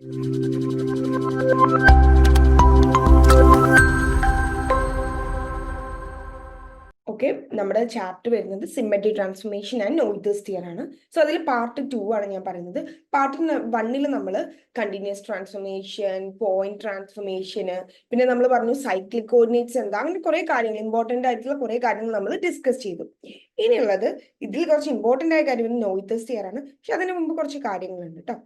Okay, നമ്മുടെ chapter വരുന്നത് symmetry transformation and നോയ്തേഴ്സ് theory ആണ്. സോ അതിൽ പാർട്ട് 2 ആണ് ഞാൻ പറയുന്നത്. പാർട്ട് 1 നമ്മൾ കണ്ടിന്യൂസ് ട്രാൻസ്ഫോർമേഷൻ, പോയിന്റ് ട്രാൻസ്ഫോർമേഷന്, പിന്നെ നമ്മൾ പറഞ്ഞു സൈക്ലിക് കോർഡിനേറ്റ്സ് എന്താ, അങ്ങനെ കുറെ കാര്യങ്ങൾ, ഇമ്പോർട്ടന്റ് ആയിട്ടുള്ള കുറെ കാര്യങ്ങൾ നമ്മൾ ഡിസ്കസ് ചെയ്തു. ഇനിയുള്ളത് ഇതിൽ കുറച്ച് ഇമ്പോർട്ടന്റ് ആയ കാര്യം നോയ്തേഴ്സ് തിയറി ആണ്. പക്ഷെ അതിന് മുമ്പ് കുറച്ച് കാര്യങ്ങളുണ്ട് കേട്ടോ.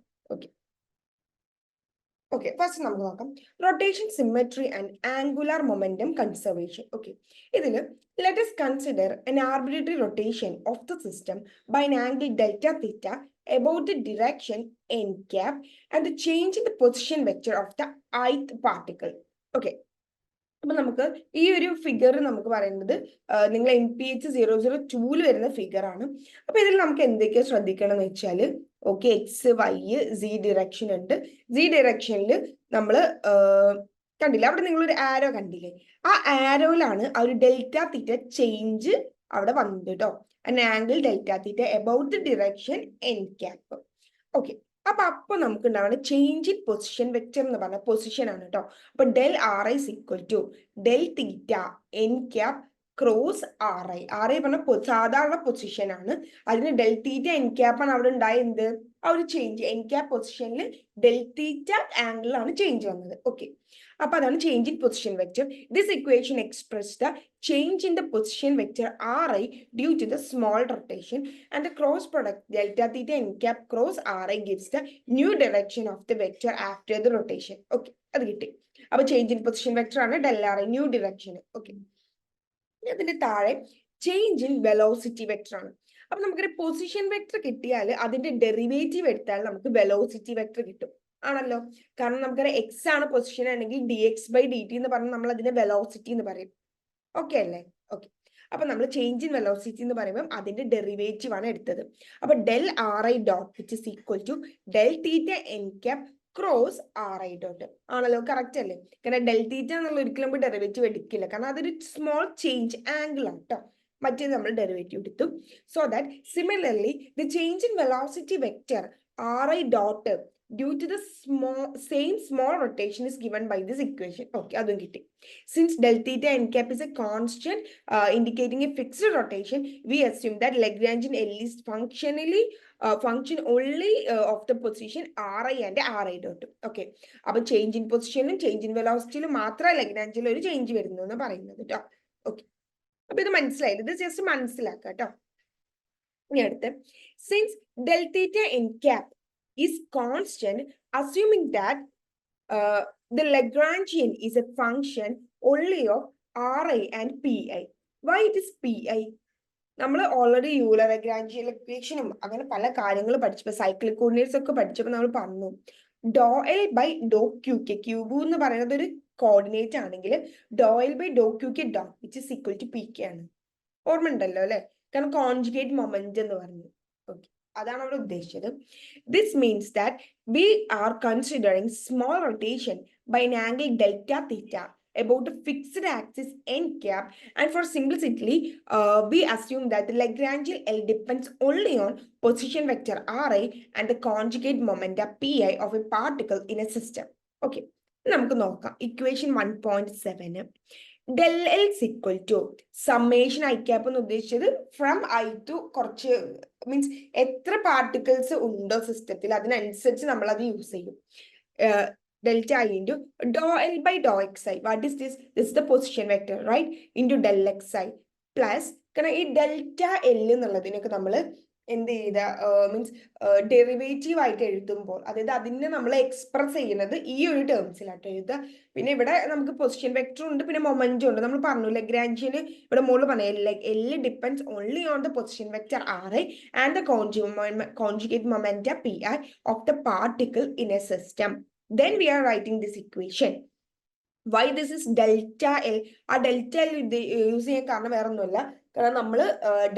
ഓക്കെ ഫസ്റ്റ് നമുക്ക് നോക്കാം rotation, symmetry and angular momentum conservation. ഇതിൽ let us consider an arbitrary rotation of the system by an angle delta theta about the direction n cap and the change in the position vector of the ith particle. അപ്പൊ നമുക്ക് ഈ ഒരു figure നമുക്ക് പറയുന്നത് നിങ്ങൾ MPH 002 വരുന്ന figure ആണ്. അപ്പൊ ഇതിൽ നമുക്ക് എന്തൊക്കെയാ ശ്രദ്ധിക്കണം എന്ന് വെച്ചാല് എക്സ്, വൈ, സി ഡിറക്ഷൻ ഉണ്ട്. സി ഡിറക്ഷനിൽ നമ്മൾ കണ്ടില്ല, അവിടെ നിങ്ങളൊരു ആരോ കണ്ടില്ലേ, ആ ആരോയിലാണ് ആ ഒരു ഡെൽറ്റ തീറ്റ ചേഞ്ച് അവിടെ വന്നത് കേട്ടോ. Angle delta theta about the direction N cap. അപ്പൊ നമുക്ക് ഉണ്ടാവുന്ന ചേഞ്ച് ഇൻ പൊസിഷൻ വെക്ടർ എന്ന് പറഞ്ഞ പൊസിഷൻ ആണ് കേട്ടോ. അപ്പൊ del r i equal to del theta n cap cross R i. R i പറഞ്ഞ സാധാരണ പൊസിഷൻ ആണ്. അതിന് ഡെൽ തീറ്റ എൻ ക്യാപ്പ് ആണ് അവിടെ ഉണ്ടായ എന്ത് ആ ഒരു ചേഞ്ച്. എൻ ക്യാപ് പൊസിഷനിൽ ഡെൽ തീറ്റ ആംഗിളിലാണ് ചേഞ്ച് വന്നത്. അപ്പൊ അതാണ് change in position vector. This equation express the change in the position vector Ri due to the small rotation, and the cross product delta theta n cap cross Ri gives the new direction of the vector after the rotation. അത് കിട്ടി. അപ്പൊ change in position vector ആണ് del Ri, new direction. അതിന്റെ താഴെ change in velocity vector ആണ്. അപ്പൊ നമുക്കൊരു position vector കിട്ടിയാൽ അതിന്റെ ഡെറിവേറ്റീവ് എടുത്താൽ നമുക്ക് വെലോസിറ്റി വെക്ടർ കിട്ടും, ആണല്ലോ. കാരണം നമുക്കറിയാം എക്സ് ആണ് പൊസിഷൻ ആണെങ്കിൽ dx/dt എന്ന് പറഞ്ഞാൽ നമ്മൾ അതിന്റെ വെലോസിറ്റി എന്ന് പറയും. അല്ലേ? അപ്പൊ നമ്മൾ ചേഞ്ച് ഇൻ വെലോസിറ്റി എന്ന് പറയുമ്പോൾ അതിന്റെ ഡെറിവേറ്റീവ് ആണ് എടുത്തത്. അപ്പൊ del r I dot which is equal to del theta n cap cross R I dot ആണല്ലോ. കറക്റ്റ് അല്ലേ? കാരണം ഡെൽ തീറ്റ എന്നുള്ള ഒരിക്കലും നമ്മൾ ഡെറിവേറ്റീവ് എടുക്കില്ല, കാരണം അതൊരു സ്മോൾ ചേഞ്ച് ആംഗിൾ ആണ് കേട്ടോ. മറ്റേത് നമ്മൾ ഡെറിവേറ്റീവ് എടുത്തു. So that similarly the change in velocity vector r I dot due to the same small rotation is given by this equation. അതും കിട്ടി. Since del theta n cap is a constant indicating a fixed rotation, we assume that Lagrangian L is function only of the position Ri and Ri dot. അപ്പൊ change in പൊസിഷനും change in വെലോസിറ്റിയിലും മാത്രമേ ലഗ്രാഞ്ചിൽ ഒരു change വരുന്നു എന്ന് പറയുന്നത് കേട്ടോ. അപ്പൊ ഇത് മനസ്സിലായില്ല, ഇത് ജസ്റ്റ് മനസ്സിലാക്കാം കേട്ടോ. ഇനി അടുത്ത് since del theta n cap is constant, assuming that the Lagrangian is a function only of Ri and Pi. Why it is Pi? നമ്മൾ ഓൾറെഡി യൂലർ ലാഗ്രാഞ്ചിയൻ ഇക്വേഷനും അങ്ങനെ പല കാര്യങ്ങൾ പഠിച്ചപ്പോൾ സൈക്ലിക് കോർഡിനേറ്റ്സ് ഒക്കെ പഠിച്ചപ്പോൾ നമ്മൾ പറഞ്ഞു do L by Dr Q K, cube എന്ന് പറയുന്നത് ഒരു കോർഡിനേറ്റ് ആണെങ്കിൽ do L by Dr Q K dot which is equal to P K ആണ്. ഓർമ്മ ഉണ്ടല്ലോ അല്ലെ? കാരണം കോൺജുഗേറ്റ് മൊമെന്റ് എന്ന് പറഞ്ഞു. അതാണ് അവിടെ ഉദ്ദേശിച്ചത്. This means that we are considering small rotation by an angle delta theta about a fixed axis n cap, and for simplicity we assume that the Lagrangian L depends only on position vector Ri and the conjugate momenta Pi of a particle in a system. നമുക്ക് നോക്കാം equation 1.7. del L is equal to summation I cap എന്ന് ഉദ്ദേശിച്ചത് from I to കുറച്ച് means എത്ര particles ഉണ്ടോ സിസ്റ്റത്തിൽ അതിനനുസരിച്ച് നമ്മൾ അത് യൂസ് ചെയ്യും. delta I into dou L by dou xi. What is this? This is the position vector, right? Into del xi plus കാരണം ഈ ഡെൽറ്റ എൽ എന്നുള്ളതിനൊക്കെ നമ്മൾ എന്ത് ചെയ്ത മീൻസ് ഡെറിവേറ്റീവ് ആയിട്ട് എഴുതുമ്പോൾ, അതായത് അതിനെ നമ്മൾ എക്സ്പ്രസ് ചെയ്യുന്നത് ഈ ഒരു ടേംസിലായിട്ട് എഴുതുക. പിന്നെ ഇവിടെ നമുക്ക് പൊസിഷൻ വെക്ടർ ഉണ്ട്, പിന്നെ മൊമെന്റും ഉണ്ട്. നമ്മൾ പറഞ്ഞു ലഗ്രാഞ്ചിയന് ഇവിടെ മുകളിൽ പറഞ്ഞു L depends only on the position vector r i and the conjugate momenta p i of the particle in a system. Then we are writing this equation. Why this is delta L? ആ delta L use ചെയ്യാൻ കാരണം വേറെ ഒന്നുമല്ല, കാരണം നമ്മൾ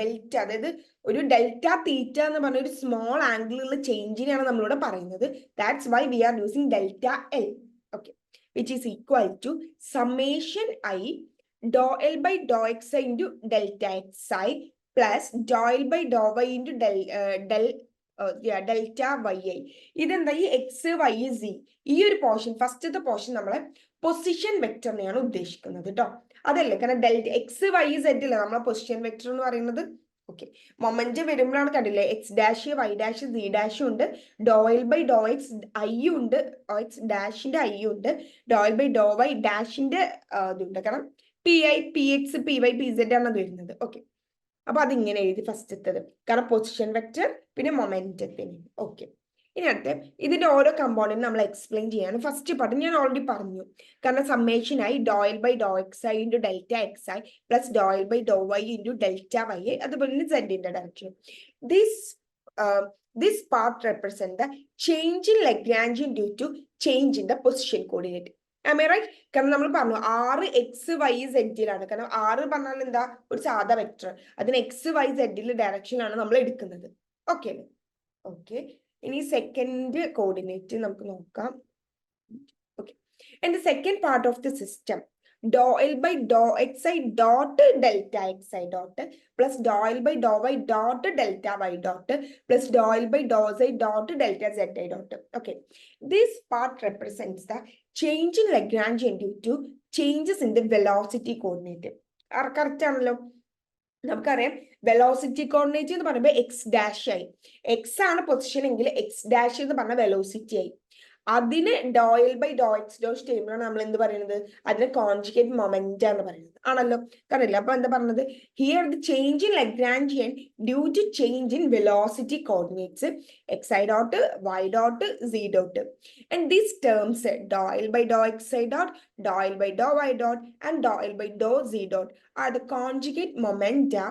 delta, അതായത് ഒരു delta തീറ്റ എന്ന് പറഞ്ഞ ഒരു സ്മോൾ ആംഗിളിലുള്ള ചേഞ്ചിനെയാണ് നമ്മളിവിടെ പറയുന്നത്. That's why we are using delta L. Which is equal to summation i do L by Dr X I into delta X I plus Dr L by Dr Y into del delta Y i. ഇതെന്താ, ഈ X Y C ഈ ഒരു portion, ഫസ്റ്റത്തെ portion നമ്മളെ position വെക്ടറിനെയാണ് ഉദ്ദേശിക്കുന്നത് കേട്ടോ. അതല്ലേ, കാരണം ഡെൽറ്റ എക്സ് വൈ സെഡ് അല്ലേ നമ്മളെ പൊസിഷൻ വെക്ടർ എന്ന് പറയുന്നത്. ഓക്കെ, മൊമെന്റ് വരുമ്പോഴാണ് കണ്ടില്ലേ, X dash Y dash C ഡാഷും ഉണ്ട്, do L by Dr X ഐയും ഉണ്ട്, എക്സ് ഡാഷിന്റെ ഐയും ഉണ്ട്, do L by Dr Y ഡാഷിന്റെ ഇതുണ്ട്. കാരണം P I P X P Y P Z ആണ് അത് വരുന്നത്. ഓക്കെ, അപ്പൊ അതിങ്ങനെ എഴുതി ഫസ്റ്റത്തത്, കാരണം പൊസിഷൻ വെക്ടർ പിന്നെ മൊമെന്റത്തിന്. ഓക്കെ, ഇനി അടുത്ത് ഇതിന്റെ ഓരോ കമ്പോണന്റ് നമ്മൾ എക്സ്പ്ലെയിൻ ചെയ്യാണ്. ഫസ്റ്റ് പാർട്ട് ഞാൻ ഓൾറെഡി പറഞ്ഞു, കാരണം സമ്മേഷൻ ആയി do L by Dr X I into delta X I plus Dr L by Dr Y into delta Y I, അതുപോലെ തന്നെ സെഡിന്റെ direction. This part represent the change in Lagrangian due to change in the position coordinate. Right? കാരണം നമ്മൾ പറഞ്ഞു 6 X Y സെഡിലാണ്. കാരണം 6 പറഞ്ഞാൽ എന്താ, ഒരു സാധാ വെക്ടർ, അതിന് എക്സ് വൈ സെഡിൽ ഡയറക്ഷനാണ് നമ്മൾ എടുക്കുന്നത്. ഓക്കെ അല്ലേ? ഓക്കെ, ഇനി സെക്കൻഡ് കോർഡിനേറ്റ് നമുക്ക് നോക്കാം. Okay, and the second part of the system do L by Dr X I dot delta X I dot plus Dr L by Dr Y dot delta Y dot plus Dr L by do psi dot delta z i dot. Okay, this part represents the change in Lagrangian due to changes in the velocity coordinate. Correct ആണല്ലോ. നമുക്കറിയാം velocity coordinate എന്ന് പറയുമ്പോൾ x dash ആയി, X ആണ് position എങ്കിൽ X dash എന്ന് പറഞ്ഞ velocity ആയി. അതിന് do L by Dr X dot ചെയ്യുമ്പോഴാണ് നമ്മൾ എന്ത് പറയുന്നത്, അതിന് കോൺജുഗേറ്റ് മൊമെന്റ് എന്ന് പറയുന്നത് ആണല്ലോ. കാരണം അപ്പൊ എന്താ പറഞ്ഞത്, here the change in Lagrangian due to change in velocity coordinates x I dot Y dot z dot. And these terms do L by Dr X I dot, do L by Dr Y dot and do L by do z dot are the conjugate momenta,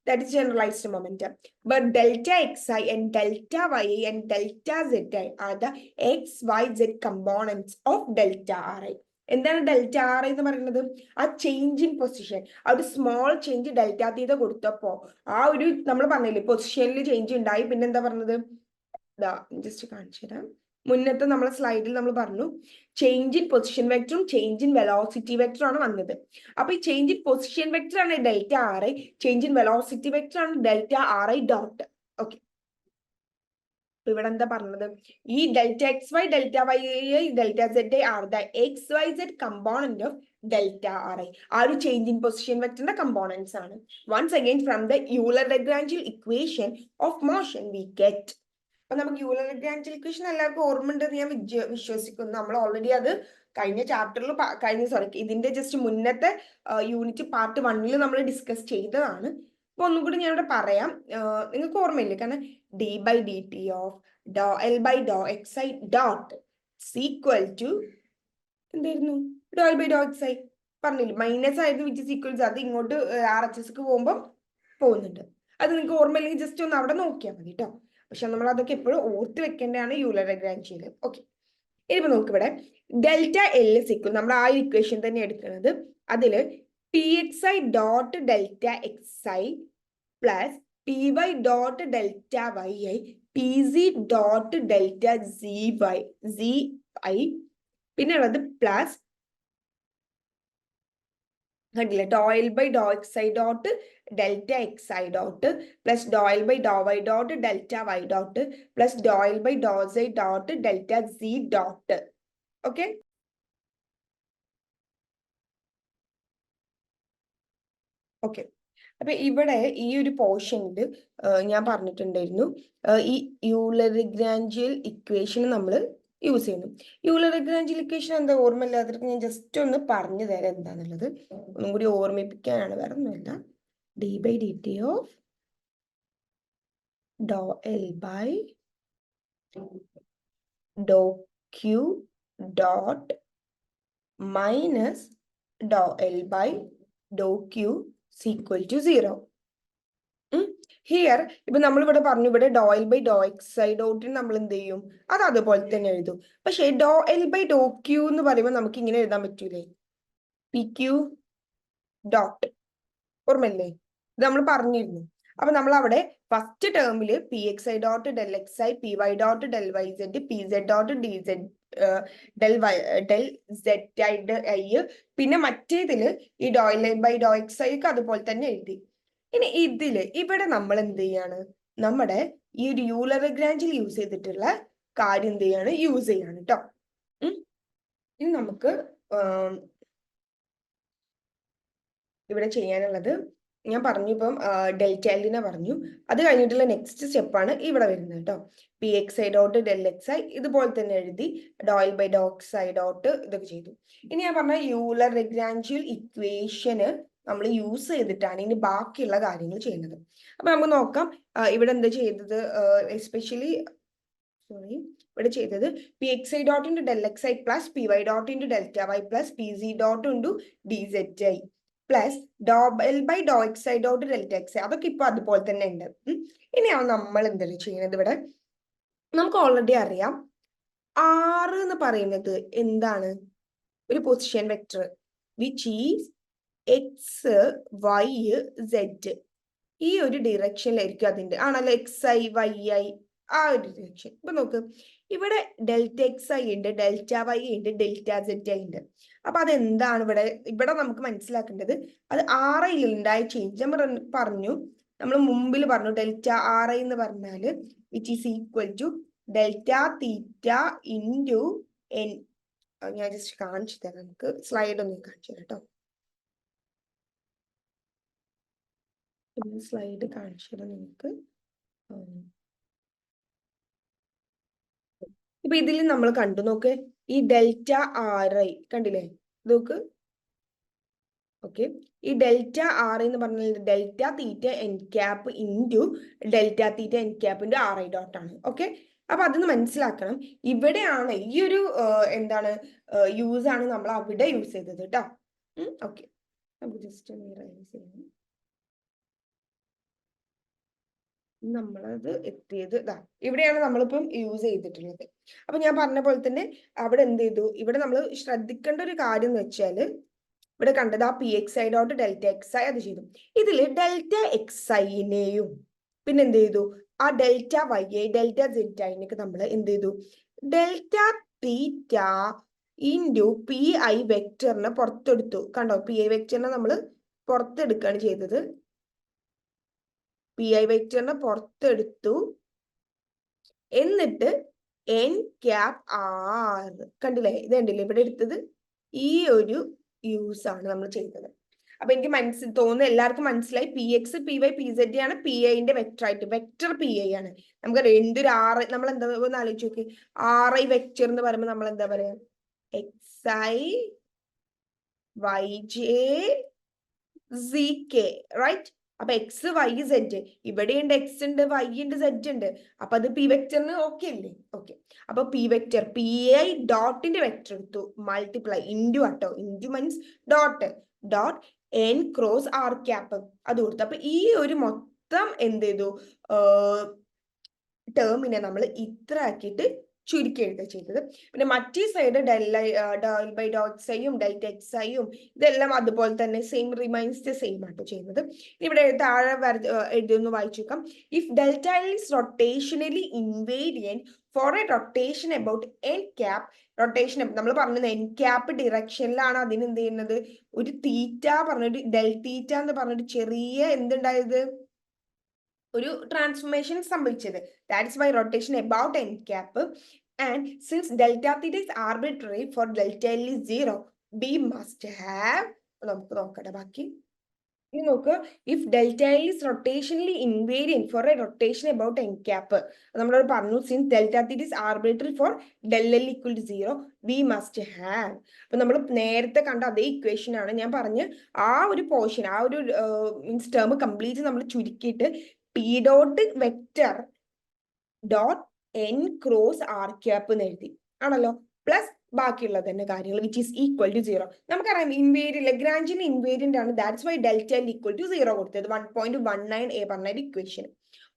that is generalized momentum. But delta xi and delta yi and delta zi are the x, y, z components of delta ri. എന്താണ് delta r എന്ന് പറയുന്നത്, ആ change in position, ആ ഒരു small change delta തീറ്റ കൊടുത്തപ്പോ ആ ഒരു നമ്മൾ പറഞ്ഞില്ലേ പൊസിഷനിൽ ചേഞ്ച് ഉണ്ടായി. പിന്നെ എന്താ പറഞ്ഞത്, ജസ്റ്റ് കാണിച്ചു തരാം. മുന്നത്തെ നമ്മളെ സ്ലൈഡിൽ നമ്മൾ പറഞ്ഞു ചേഞ്ച് ഇൻ പൊസിഷൻ വെക്ടറും ചേഞ്ച് ഇൻ വെലോസിറ്റി വെക്ടറും ആണ് വന്നത്. അപ്പൊ ഈ ചേഞ്ച് ഇൻ പൊസിഷൻ വെക്ടർ ആണ് delta R I, change in velocity vector ആണ് delta R I dot. Okay, ഇവിടെ എന്താ പറഞ്ഞത്, ഈ delta X Y delta Y delta Z are the X Y Z component of delta R I. ആ ഒരു change in position വെക്ടറിന്റെ components ആണ്. Once again from the Euler Lagrangian equation of motion we get. അപ്പൊ നമുക്ക് Euler-Lagrangian equation എല്ലാവർക്കും ഓർമ്മ ഉണ്ടെന്ന് ഞാൻ വിശ്വസിക്കുന്നു. നമ്മൾ ഓൾറെഡി അത് കഴിഞ്ഞ ചാപ്റ്ററിൽ ഇതിന്റെ ജസ്റ്റ് മുന്നത്തെ യൂണിറ്റ് പാർട്ട് 1 നമ്മൾ ഡിസ്കസ് ചെയ്തതാണ്. അപ്പൊ ഒന്നും കൂടി ഞാൻ ഇവിടെ പറയാം, നിങ്ങൾക്ക് ഓർമ്മയില്ലേ, കാരണം D by D T of Dr L by Dr X I dot equal to എന്തായിരുന്നു, do L by Dr X I പറഞ്ഞില്ലേ, മൈനസ് ആയിരുന്നു വിച്ച് ഇസ് ഈക്വൽസ്, അത് ഇങ്ങോട്ട് ആർ എച്ച് എസ് പോകുമ്പോൾ പോകുന്നുണ്ട്. അത് നിങ്ങൾക്ക് ഓർമ്മയില്ലെങ്കിൽ ജസ്റ്റ് ഒന്ന് അവിടെ നോക്കിയാൽ മതി കേട്ടോ. പക്ഷെ നമ്മൾ അതൊക്കെ എപ്പോഴും ഓർത്ത് വെക്കേണ്ടതാണ് യൂലർ-ലഗ്രാഞ്ചിയൻ. ഓക്കെ, ഇനിയിപ്പോ നമുക്ക് ഇവിടെ ഡെൽറ്റ എൽ സിക്വൽ നമ്മൾ ആ ഇക്വേഷൻ തന്നെ എടുക്കുന്നത്. അതില് P X I dot delta X I plus P Y dot delta Y I P C dot delta C Y C I പിന്നെ ഉള്ളത് പ്ലസ് കണ്ടില്ലേ do L by Dr X I dot delta X I dot plus Dr L by Dr Y dot delta Y dot plus Dr L by do psi dot delta C dot. Okay, okay, അപ്പൊ ഇവിടെ ഈ ഒരു പോർഷനിൽ ഞാൻ പറഞ്ഞിട്ടുണ്ടായിരുന്നു ഈ Euler-Lagrangian equation നമ്മൾ use ചെയ്യുന്നു. യൂലർ-ലഗ്രാഞ്ചിയൻ ഇക്വേഷൻ എന്താ ഓർമ്മയില്ലാതിരിക്കും, ഞാൻ ജസ്റ്റ് ഒന്ന് പറഞ്ഞു തരാം എന്താന്നുള്ളത്, ഒന്നും കൂടി ഓർമ്മിപ്പിക്കാനാണ്, വേറെ ഒന്നുമില്ല. D by D T of Dr L by Dr Q dot minus Dr L by Dr Q equal to 0. Here ഇപ്പൊ നമ്മൾ ഇവിടെ പറഞ്ഞു, ഇവിടെ do L by Dr X I ഡോട്ടിന് നമ്മൾ എന്ത് ചെയ്യും, അത് അതുപോലെ തന്നെ എഴുതും. പക്ഷെ do L by Dr Q എന്ന് പറയുമ്പോൾ നമുക്ക് ഇങ്ങനെ എഴുതാൻ പറ്റൂലേ, പി ക്യൂ ഡോട്ട്, ഓർമ്മല്ലേ, ഇത് നമ്മൾ പറഞ്ഞിരുന്നു. അപ്പൊ നമ്മൾ അവിടെ ഫസ്റ്റ് ടേമില് P X I dot del X I P Y dot del Y Z P Z dot D Z del Z I പിന്നെ മറ്റേതില് ഈ ഡോ എൽ ബൈ ഡോ എക്സ് ഐക്ക് അതുപോലെ തന്നെ എഴുതി. ഇനി ഇവിടെ നമ്മൾ എന്ത് ചെയ്യാണ്, നമ്മുടെ ഈ ഒരു യൂലർ ലാഗ്രാഞ്ചിൽ യൂസ് ചെയ്തിട്ടുള്ള കാര്യം എന്ത് ചെയ്യാണ്, യൂസ് ചെയ്യാണ് കേട്ടോ. ഇനി നമുക്ക് ഇവിടെ ചെയ്യാനുള്ളത് ഞാൻ പറഞ്ഞു, ഇപ്പം ഡെൽറ്റ എല്ലിനെ പറഞ്ഞു. അത് കഴിഞ്ഞിട്ടുള്ള നെക്സ്റ്റ് സ്റ്റെപ്പാണ് ഇവിടെ വരുന്നത് കേട്ടോ. P X I dot del X I ഇതുപോലെ തന്നെ എഴുതി ഡോയിൽ ബൈ ഡോക്സ് ഐ ഡോട്ട് ഇതൊക്കെ ചെയ്തു. ഇനി ഞാൻ പറഞ്ഞ യൂലർ ലാഗ്രാഞ്ചിയൽ ഇക്വേഷന് നമ്മൾ യൂസ് ചെയ്തിട്ടാണ് ഇനി ബാക്കിയുള്ള കാര്യങ്ങൾ ചെയ്യുന്നത്. അപ്പൊ നമുക്ക് നോക്കാം ഇവിടെ എന്താ ചെയ്തത്. എസ്പെഷ്യലി ഇവിടെ ചെയ്തത് p X I dot into del X I plus P Y dot into delta y plus p C dot into d z i plus Dr L by Dr X I dot delta X i. അതൊക്കെ ഇപ്പൊ അതുപോലെ തന്നെ ഉണ്ട്. ഇനിയാണ് നമ്മൾ എന്താണ് ചെയ്യുന്നത്. ഇവിടെ നമുക്ക് ഓൾറെഡി അറിയാം R എന്ന് പറയുന്നത് എന്താണ്, ഒരു position vector which is x Y z. ഈ ഒരു ഡിറക്ഷനിലായിരിക്കും അതിന്റെ ആണല്ലോ, എക്സ് ഐ വൈ ഐ ആ ഒരു ഡിറക്ഷൻ. ഇപ്പൊ നോക്ക്, ഇവിടെ ഡെൽറ്റ എക്സ് ഐ ഉണ്ട്, ഡെൽറ്റ വൈ ഉണ്ട്, ഡെൽറ്റ സെഡ് ഐ ഉണ്ട്. അപ്പൊ അതെന്താണ് ഇവിടെ നമുക്ക് മനസ്സിലാക്കേണ്ടത്, അത് ആർ ഐയിൽ ഉണ്ടായ ചേഞ്ച്. നമ്മൾ പറഞ്ഞു, നമ്മൾ മുമ്പിൽ പറഞ്ഞു ഡെൽറ്റ ആർ ഐ എന്ന് പറഞ്ഞാല് which is equal to delta theta into n. ഞാൻ ജസ്റ്റ് കാണിച്ചു തരാം, നമുക്ക് സ്ലൈഡ് ഒന്ന് കാണിച്ചു തരാം കേട്ടോ. സ്ലൈഡ് കാണിച്ചു തരാം നിങ്ങൾക്ക്. ഇപ്പൊ ഇതിൽ നമ്മൾ കണ്ടു നോക്ക്, ഈ ഡെൽറ്റ ആർ ഐ കണ്ടില്ലേ, നോക്ക്. ഓക്കെ, ഈ ഡെൽറ്റ ആർ എന്ന് പറഞ്ഞാൽ delta theta n cap into delta theta n cap into r I dot ആണ്. ഓക്കെ, അപ്പൊ അതൊന്ന് മനസ്സിലാക്കണം. ഇവിടെയാണ് ഈ ഒരു എന്താണ് യൂസ് ആണ് നമ്മൾ അവിടെ യൂസ് ചെയ്തത് കേട്ടോ. ഓക്കെ, നമുക്ക് ജസ്റ്റ് നമ്മളത് എത്തിയത് ഇതാ ഇവിടെയാണ് നമ്മളിപ്പം യൂസ് ചെയ്തിട്ടുള്ളത്. അപ്പൊ ഞാൻ പറഞ്ഞ പോലെ തന്നെ അവിടെ എന്ത് ചെയ്തു, ഇവിടെ നമ്മൾ ശ്രദ്ധിക്കേണ്ട ഒരു കാര്യം എന്ന് വെച്ചാല് ഇവിടെ കണ്ടത് ആ P X I dot delta X I അത് ചെയ്തു. ഇതില് ഡെൽറ്റ എക്സ് ഐനെയും പിന്നെ എന്ത് ചെയ്തു, ആ delta Y I delta Z ഐനൊക്കെ നമ്മൾ എന്ത് ചെയ്തു, delta theta into P I വെക്ടറിനെ പുറത്തെടുത്തു. കണ്ടോ, പി ഐ വെക്ടറിനെ നമ്മൾ പുറത്തെടുക്കുകയാണ് ചെയ്തത്. പി ഐ വെക്ടറിനെ പുറത്തെടുത്തു. എന്നിട്ട് എൻ ക്യാപ് ആർ കണ്ടില്ലേ, ഇത് കണ്ടില്ലേ ഇവിടെ എടുത്തത്. ഈ ഒരു യൂസ് ആണ് നമ്മൾ ചെയ്തത്. അപ്പൊ എനിക്ക് തോന്നുന്നു എല്ലാവർക്കും മനസ്സിലായി. P X P Y P Z ആണ് പി ഐന്റെ വെക്ടർ ആയിട്ട്, വെക്ടർ പി ഐ ആണ്. നമുക്കറിയാം എന്തൊരു ആർ, നമ്മൾ എന്താ ഒന്ന് ആലോചിച്ച് നോക്കി, ആർ ഐ വെക്ടർ എന്ന് പറയുമ്പോൾ നമ്മൾ എന്താ പറയാ, X I Y J C K, right. അപ്പൊ എക്സ് വൈ സെഡ്, ഇവിടെയുണ്ട് എക്സ് ഉണ്ട് വൈ ഉണ്ട് സെഡ് ഉണ്ട്. അപ്പൊ അത് പി വെക്ടറിന് ഓക്കെ അല്ലേ? ഓക്കെ, അപ്പൊ പി വെക്ടർ പി ഐ ഡോട്ടിന്റെ വെക്ടർ എടുത്തു, മൾട്ടിപ്ലൈ ഇൻറ്റു ആട്ടോ, into means dot dot N cross R cap അത് കൊടുത്തു. അപ്പൊ ഈ ഒരു മൊത്തം എന്ത് ചെയ്തു, ടേമിനെ നമ്മൾ ഇത്ര ആക്കിയിട്ട് ചുരുക്കി എഴുതുക ചെയ്തത്. പിന്നെ മറ്റേ സൈഡ് ഡെൽ ബൈ ഡോട്ട്സ് ഐയും ഡെൽറ്റ എക്സ് ഐയും ഇതെല്ലാം അതുപോലെ തന്നെ സെയിം റിമൈൻസ് ദ സെയിം ആട്ടോ ചെയ്യുന്നത്. ഇവിടെ താഴെ എഴുതിയൊന്ന് വായിച്ചു നോക്കാം. If delta is rotationally invariant for a rotation about N cap, rotation നമ്മൾ പറഞ്ഞത് എൻ ക്യാപ്പ് ഡിറക്ഷനിലാണ് അതിന് എന്ത് ചെയ്യുന്നത്, ഒരു തീറ്റ പറഞ്ഞിട്ട് ഡെൽ തീറ്റ എന്ന് പറഞ്ഞിട്ട് ചെറിയ എന്തുണ്ടായത്, ഒരു ട്രാൻസ്ഫോർമേഷൻ സംഭവിച്ചത്. That's why rotation about N cap. And since delta theta is arbitrary for delta L is 0, be must have, നമുക്ക് നോക്കട്ടെ ബാക്കി. ഇനി നോക്ക്, if delta L is rotationally invariant for a rotation about N cap, നമ്മളോട് പറഞ്ഞു since delta theta is arbitrary for del L equal to 0, we must have. അപ്പൊ നമ്മൾ നേരത്തെ കണ്ട അതേ ഇക്വേഷൻ ആണ് ഞാൻ പറഞ്ഞ് ആ ഒരു പോർഷൻ, ആ ഒരു മീൻസ് ടേം കംപ്ലീറ്റ് നമ്മൾ ചുരുക്കിയിട്ട് P dot vector dot N cross R cap എന്ന് എഴുതി ആണല്ലോ, പ്ലസ് ബാക്കിയുള്ളത് തന്നെ കാര്യങ്ങൾ വിച്ച് ഈസ് ഈക്വൽ ടു 0. നമുക്കറിയാം ഇൻവേരിയന്റ്, ലഗ്രാഞ്ചിന് ഇൻവേരിയന്റ് ആണ്. That's why delta L equal to 0 കൊടുത്തത് 1.19 എ പറഞ്ഞ ഇക്വേഷൻ.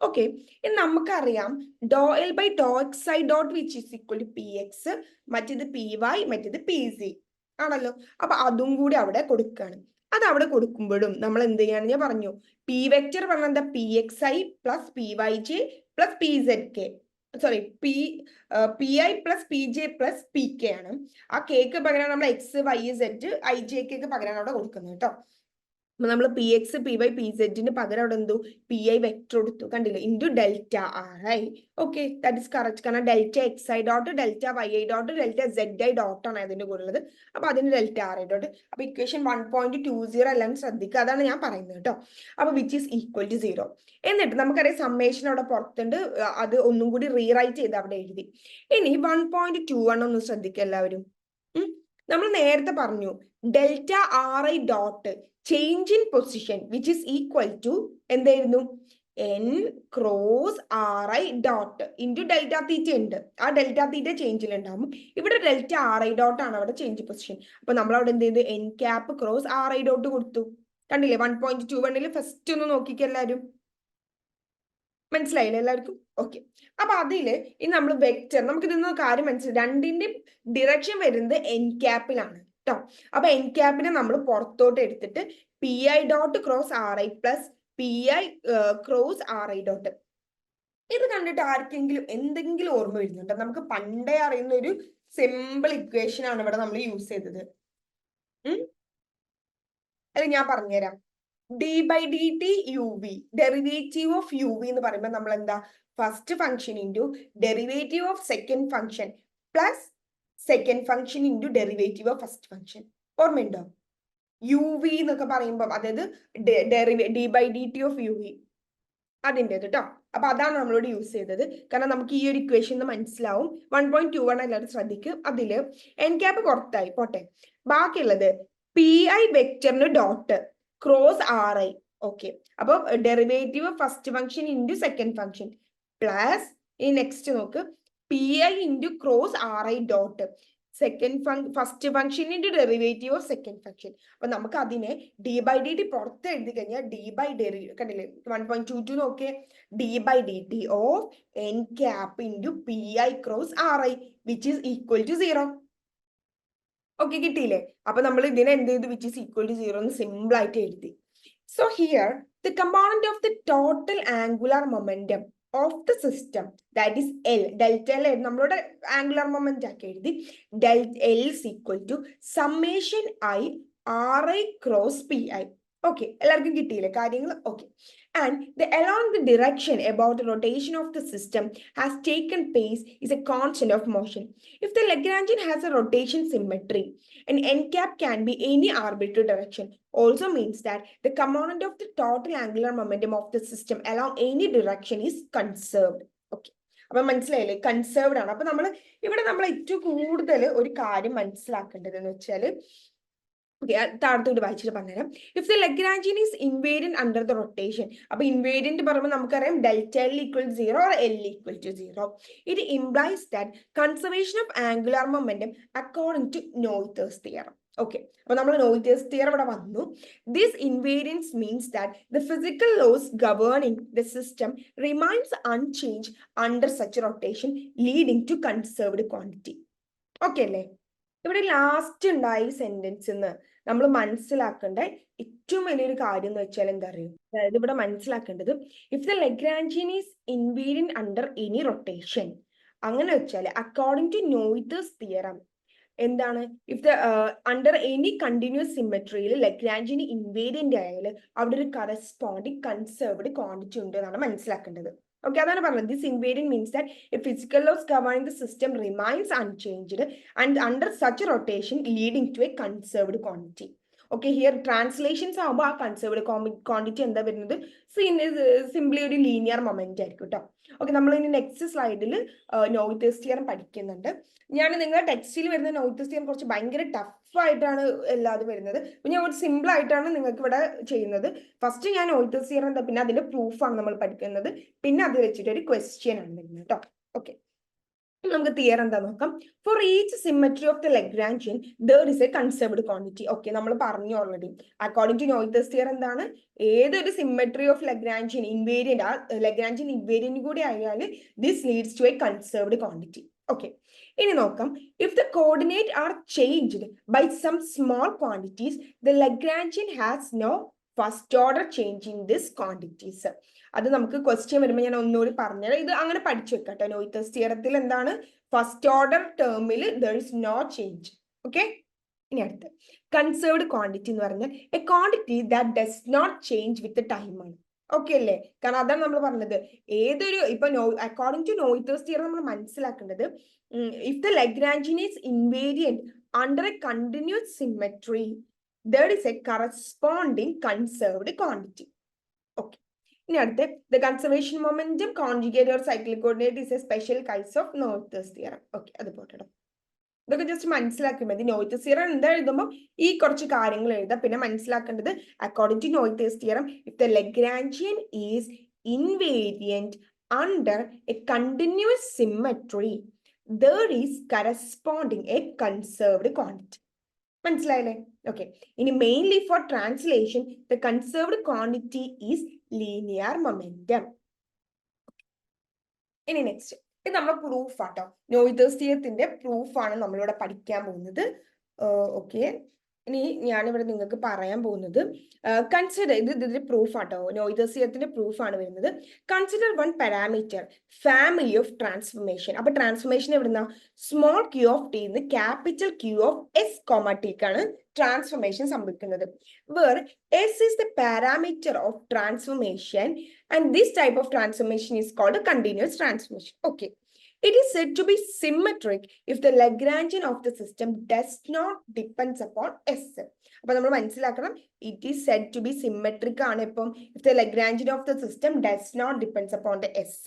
ഓക്കെ, ഇനി നമുക്കറിയാം do L by Dr X I dot which is equal to P X, മറ്റേത് പി വൈ, മറ്റേത് പി സി ആണല്ലോ. അപ്പൊ അതും കൂടി അവിടെ കൊടുക്കുകയാണ്. അത് അവിടെ കൊടുക്കുമ്പോഴും നമ്മൾ എന്ത് ചെയ്യാണ്, ഞാൻ പറഞ്ഞു പി വെക്ടർ പറഞ്ഞാൽ എന്താ, P X I plus P Y J plus P Z K, sorry P I plus P J plus P K ആണ്. ആ കേക്ക് പകരം നമ്മൾ X Y Z I J കെക്ക് പകരമാണ് അവിടെ കൊടുക്കുന്നത് കേട്ടോ. നമ്മൾ P X P Y P സെറ്റിന് പകരം അവിടെ എന്തു പി ഐ വെക്ടർ കൊടുത്തു, കണ്ടില്ലേ, into delta R I. Okay, that is correct. കാരണം delta X I dot delta Y I dot delta z i dot ആണ് അതിന്റെ കൂടെ ഉള്ളത്. അപ്പൊ അതിന് ഡെൽറ്റ ആർ ഐ ഡോട്ട്. അപ്പൊ ഇക്വേഷൻ 1.20 എല്ലാം ശ്രദ്ധിക്കുക, അതാണ് ഞാൻ പറയുന്നത് കേട്ടോ. അപ്പൊ വിച്ച് ഈസ് ഈക്വൽ ടു 0. എന്നിട്ട് നമുക്കറിയാം സമ്മേഷൻ അവിടെ പുറത്തുണ്ട്, അത് ഒന്നും കൂടി റീറൈറ്റ് ചെയ്ത് അവിടെ എഴുതി. ഇനി 1.21 ഒന്ന് ശ്രദ്ധിക്കുക എല്ലാവരും. നമ്മൾ നേരത്തെ പറഞ്ഞു delta R I dot change in position which is equal to എന്തായിരുന്നു, N cross R I dot into delta theta ഉണ്ട്. ആ ഡെൽറ്റ തീറ്റ ചേഞ്ചിലുണ്ടാവും. ഇവിടെ ഡെൽറ്റ ആർ ഐ ഡോട്ട് ആണ് അവിടെ ചേഞ്ച് പൊസിഷൻ. അപ്പൊ നമ്മൾ അവിടെ എന്ത് ചെയ്തു, n cap cross R I dot കൊടുത്തു. കണ്ടില്ലേ 1.21 ഫസ്റ്റ് ഒന്ന് നോക്കിക്ക എല്ലാവരും. മനസ്സിലായില്ലേ എല്ലാവർക്കും? ഓക്കെ, അപ്പൊ അതില് ഇനി നമ്മൾ വെക്റ്റർ, നമുക്ക് ഇതിന്ന് കാര്യം മനസ്സിലായി, രണ്ടിന്റെയും ഡിറക്ഷൻ വരുന്നത് എൻ ക്യാപ്പിലാണ് കേട്ടോ. അപ്പൊ എൻ ക്യാപ്പിനെ നമ്മൾ പുറത്തോട്ട് എടുത്തിട്ട് p i dot cross R i plus p i cross R I dot. ഇത് കണ്ടിട്ട് ആർക്കെങ്കിലും എന്തെങ്കിലും ഓർമ്മ വരുന്നുണ്ടോ? നമുക്ക് പണ്ടേ അറിയുന്ന ഒരു സിമ്പിൾ ഇക്വേഷൻ ആണ് ഇവിടെ നമ്മൾ യൂസ് ചെയ്തത്. അത് ഞാൻ പറഞ്ഞുതരാം. D by D t u v, derivative of u v എന്ന് പറയുമ്പോൾ നമ്മൾ എന്താ, first function into derivative of second function plus second function into derivative of first function. ഓർമ്മയുണ്ടോ? യു വി എന്നൊക്കെ പറയുമ്പോൾ അതായത് d by D T of u v അതിൻ്റെ കേട്ടോ. അപ്പൊ അതാണ് നമ്മളോട് യൂസ് ചെയ്തത്. കാരണം നമുക്ക് ഈ ഒരു ഇക്വേഷൻ മനസ്സിലാവും. 1.21 എല്ലാവരും ശ്രദ്ധിക്കും. അതില് എൻ ക്യാപ്പ് പുറത്തായി പോട്ടെ, ബാക്കിയുള്ളത് പി ഐ വെക്ടറിന് dot cross R I. Okay, അപ്പൊ derivative first function into second function plus ഈ നെക്സ്റ്റ് നോക്ക് P I into cross R I dot first function into derivative of second function. അപ്പൊ നമുക്ക് അതിനെ ഡി ബൈ ഡി ടി പുറത്ത് എഴുതി കഴിഞ്ഞാൽ D by കണ്ടില്ലേ 1.22 നോക്കിയേ, d by D T of n cap into P i cross R i which is equal to 0. Okay, കിട്ടിയില്ലേ? അപ്പൊ നമ്മൾ ഇതിനെ എന്ത് ചെയ്തു, വിച്ച് ഈസ് ഈക്വൽ ടു 0 എന്ന് സിമ്പിൾ ആയിട്ട് എഴുതി. So here the component of the total angular momentum of the system that is L, delta L നമ്മളോട് ആംഗുലർ മൊമെന്റ് ആക്കി എഴുതി. L is equal to summation i r i cross p i. Okay, എല്ലാവർക്കും കിട്ടിയില്ലേ കാര്യങ്ങൾ? Okay, and along the direction about the rotation of the system has taken place is a constant of motion. If the Lagrangian has a rotation symmetry, an n cap can be any arbitrary direction. Also means that the component of the total angular momentum of the system along any direction is conserved. Okay, അപ്പൊ മനസ്സിലായില്ലേ, conserved ആണ്. അപ്പൊ ഇവിടെ നമ്മൾ ഏറ്റവും കൂടുതൽ ഒരു കാര്യം മനസ്സിലാക്കേണ്ടത് എന്ന് വെച്ചാൽ, താഴത്തോട്ട് വായിച്ചിട്ട് പറഞ്ഞുതരാം. If the Lagrangian is invariant under the rotation, അപ്പൊ ഇൻവേരിയന്റ് പറയുമ്പോൾ നമുക്കറിയാം delta L equal 0 or L equal to 0. It implies that conservation of angular momentum according to Noether's theorem. Okay, അപ്പൊ നമ്മൾ നോയിത്തേഴ്സ് തിയറം ഇവിടെ വന്നു. This invariance means that the physical laws governing the system remains unchange under such rotation leading to conserved quantity. Okay അല്ലേ? ഇവിടെ last ഉണ്ടായ sentence നമ്മൾ മനസ്സിലാക്കേണ്ട ഏറ്റവും വലിയൊരു കാര്യം എന്ന് വെച്ചാൽ എന്താ അറിയും, അതായത് ഇവിടെ മനസ്സിലാക്കേണ്ടത് if the Lagrangian is invariant under any rotation, അങ്ങനെ വെച്ചാൽ അക്കോർഡിംഗ് ടു നോയിത്തേഴ്സ് തിയറം എന്താണ്, if the under any continuous സിമെട്രിയിൽ ലഗ്രാഞ്ചിയൻ ഇൻവേരിയന്റ് ആയാൽ അവിടെ ഒരു കറസ്പോണ്ടിങ് കൺസേർവ്ഡ് ക്വാണ്ടിറ്റി ഉണ്ട് എന്നാണ് മനസ്സിലാക്കേണ്ടത്. Okay, അതാണ് പറഞ്ഞത്. This invariant means that a physical laws governing the system remains unchanged and under such a rotation leading to a conserved quantity. Okay, here translations ആകുമ്പോൾ ആ കൺസേർവ്ഡ് ക്വാണ്ടിറ്റി എന്താ വരുന്നത്, simply ഒരു ലീനിയർ മൊമെന്റ് ആയിരിക്കും കേട്ടോ. Okay, നമ്മൾ ഇനി next സ്ലൈഡിൽ നോയിത്തേഴ്സ് തിയറം പഠിക്കുന്നുണ്ട്. ഞാൻ നിങ്ങളുടെ ടെക്സ്റ്റിൽ വരുന്ന നോയിത്തേഴ്സ് തിയറം കുറച്ച് ഭയങ്കര ടഫ് ആയിട്ടാണ് എല്ലാതും വരുന്നത്. അപ്പൊ ഞാൻ ഒരു സിമ്പിൾ ആയിട്ടാണ് നിങ്ങൾക്ക് ഇവിടെ ചെയ്യുന്നത്. ഫസ്റ്റ് ഞാൻ നോയിത്തേഴ്സ് തിയറം എന്താ, പിന്നെ അതിന്റെ പ്രൂഫാണ് നമ്മൾ പഠിക്കുന്നത്, പിന്നെ അത് വെച്ചിട്ട് ഒരു ക്വസ്റ്റ്യൻ ആണ് വരുന്നത് കേട്ടോ. ഓക്കെ, നമുക്ക് തിയറം എന്താ നോക്കാം. For each symmetry of the Lagrangian there is a conserved quantity. Okay, നമ്മൾ പറഞ്ഞു already. According to Noether's theorem എന്താണ്, ഏതൊരു സിമെട്രി ഓഫ് ലഗ്രാഞ്ചിയൻ ഇൻവേരിയന്റ്, ആ ലഗ്രാഞ്ചിയൻ ഇൻവേരിയന്റ് കൂടി ആയാൽ this leads to a conserved quantity. Okay, ഇനി നോക്കാം. If the coordinate are changed by some small quantities the Lagrangian has no first order change in this quantities. അത് നമുക്ക് question വരുമ്പോൾ ഞാൻ ഒന്നുകൂടി പറഞ്ഞുതരാം. ഇത് അങ്ങനെ പഠിച്ചു വെക്കട്ടെ. നോയിത്തേഴ്സ് തിയറത്തിൽ എന്താണ്, ഫസ്റ്റ് ഓർഡർ ടേമിൽ there is no change. Okay, ഇനി അടുത്ത് കൺസേർവ്ഡ് ക്വാണ്ടിറ്റി എന്ന് പറഞ്ഞാൽ a quantity that does not change with time ആണ്. ഓക്കെ അല്ലേ? കാരണം അതാണ് നമ്മൾ പറഞ്ഞത്. ഏതൊരു ഇപ്പൊ അക്കോർഡിംഗ് ടു നോയിത്തേഴ്സ് തിയറം നമ്മൾ മനസ്സിലാക്കേണ്ടത് if the Lagrangian is invariant under a continuous symmetry there is a corresponding conserved quantity. Okay. ഇനി അടുത്ത് the conservation momentum conjugate or cyclic coordinate is a special case of Noether's theorem. Okay, അത് പോട്ടെടാ. ഇതൊക്കെ just മനസ്സിലാക്കി മതി. നോയിത്തേഴ്സ് theorem എന്താ എഴുതുമ്പോൾ ഈ കുറച്ച് കാര്യങ്ങൾ എഴുതാം. പിന്നെ മനസ്സിലാക്കേണ്ടത് according to Noether's theorem if the Lagrangian is invariant under a continuous symmetry there is corresponding a conserved quantity. മനസ്സിലായില്ലേ? ഓക്കെ. ഇനി mainly for translation the conserved quantity is linear momentum. ഇനി നെക്സ്റ്റ് ഇത് നമ്മുടെ പ്രൂഫ് ആട്ടോ. നോയിത്തേഴ്സ് തിയറത്തിന്റെ പ്രൂഫാണ് നമ്മളിവിടെ പഠിക്കാൻ പോകുന്നത്. ഓക്കെ. ഇനി ഞാനിവിടെ നിങ്ങൾക്ക് പറയാൻ പോകുന്നത് കൺസിഡർ ഇതിന്റെ പ്രൂഫ് ആട്ടോ. നോയിത്തേഴ്സ് തിയറത്തിന്റെ പ്രൂഫാണ് വരുന്നത്. Consider one parameter family of transformation. അപ്പൊ ട്രാൻസ്ഫോർമേഷൻ എവിടുന്ന സ്മോൾ ക്യൂ ഓഫ് ടി നിന്ന് capital Q of S comma ടിക്കാണ് ട്രാൻസ്ഫോർമേഷൻ സംഭവിക്കുന്നത്. Where S is the parameter of transformation and this type of transformation is called a continuous transformation. Okay. It is said to be symmetric if the Lagrangian of the system does not depends upon S. അപ്പൊ നമ്മൾ മനസ്സിലാക്കണം it is said to be symmetric ആണ് ഇപ്പം if the Lagrangian of the system does not depends upon the S.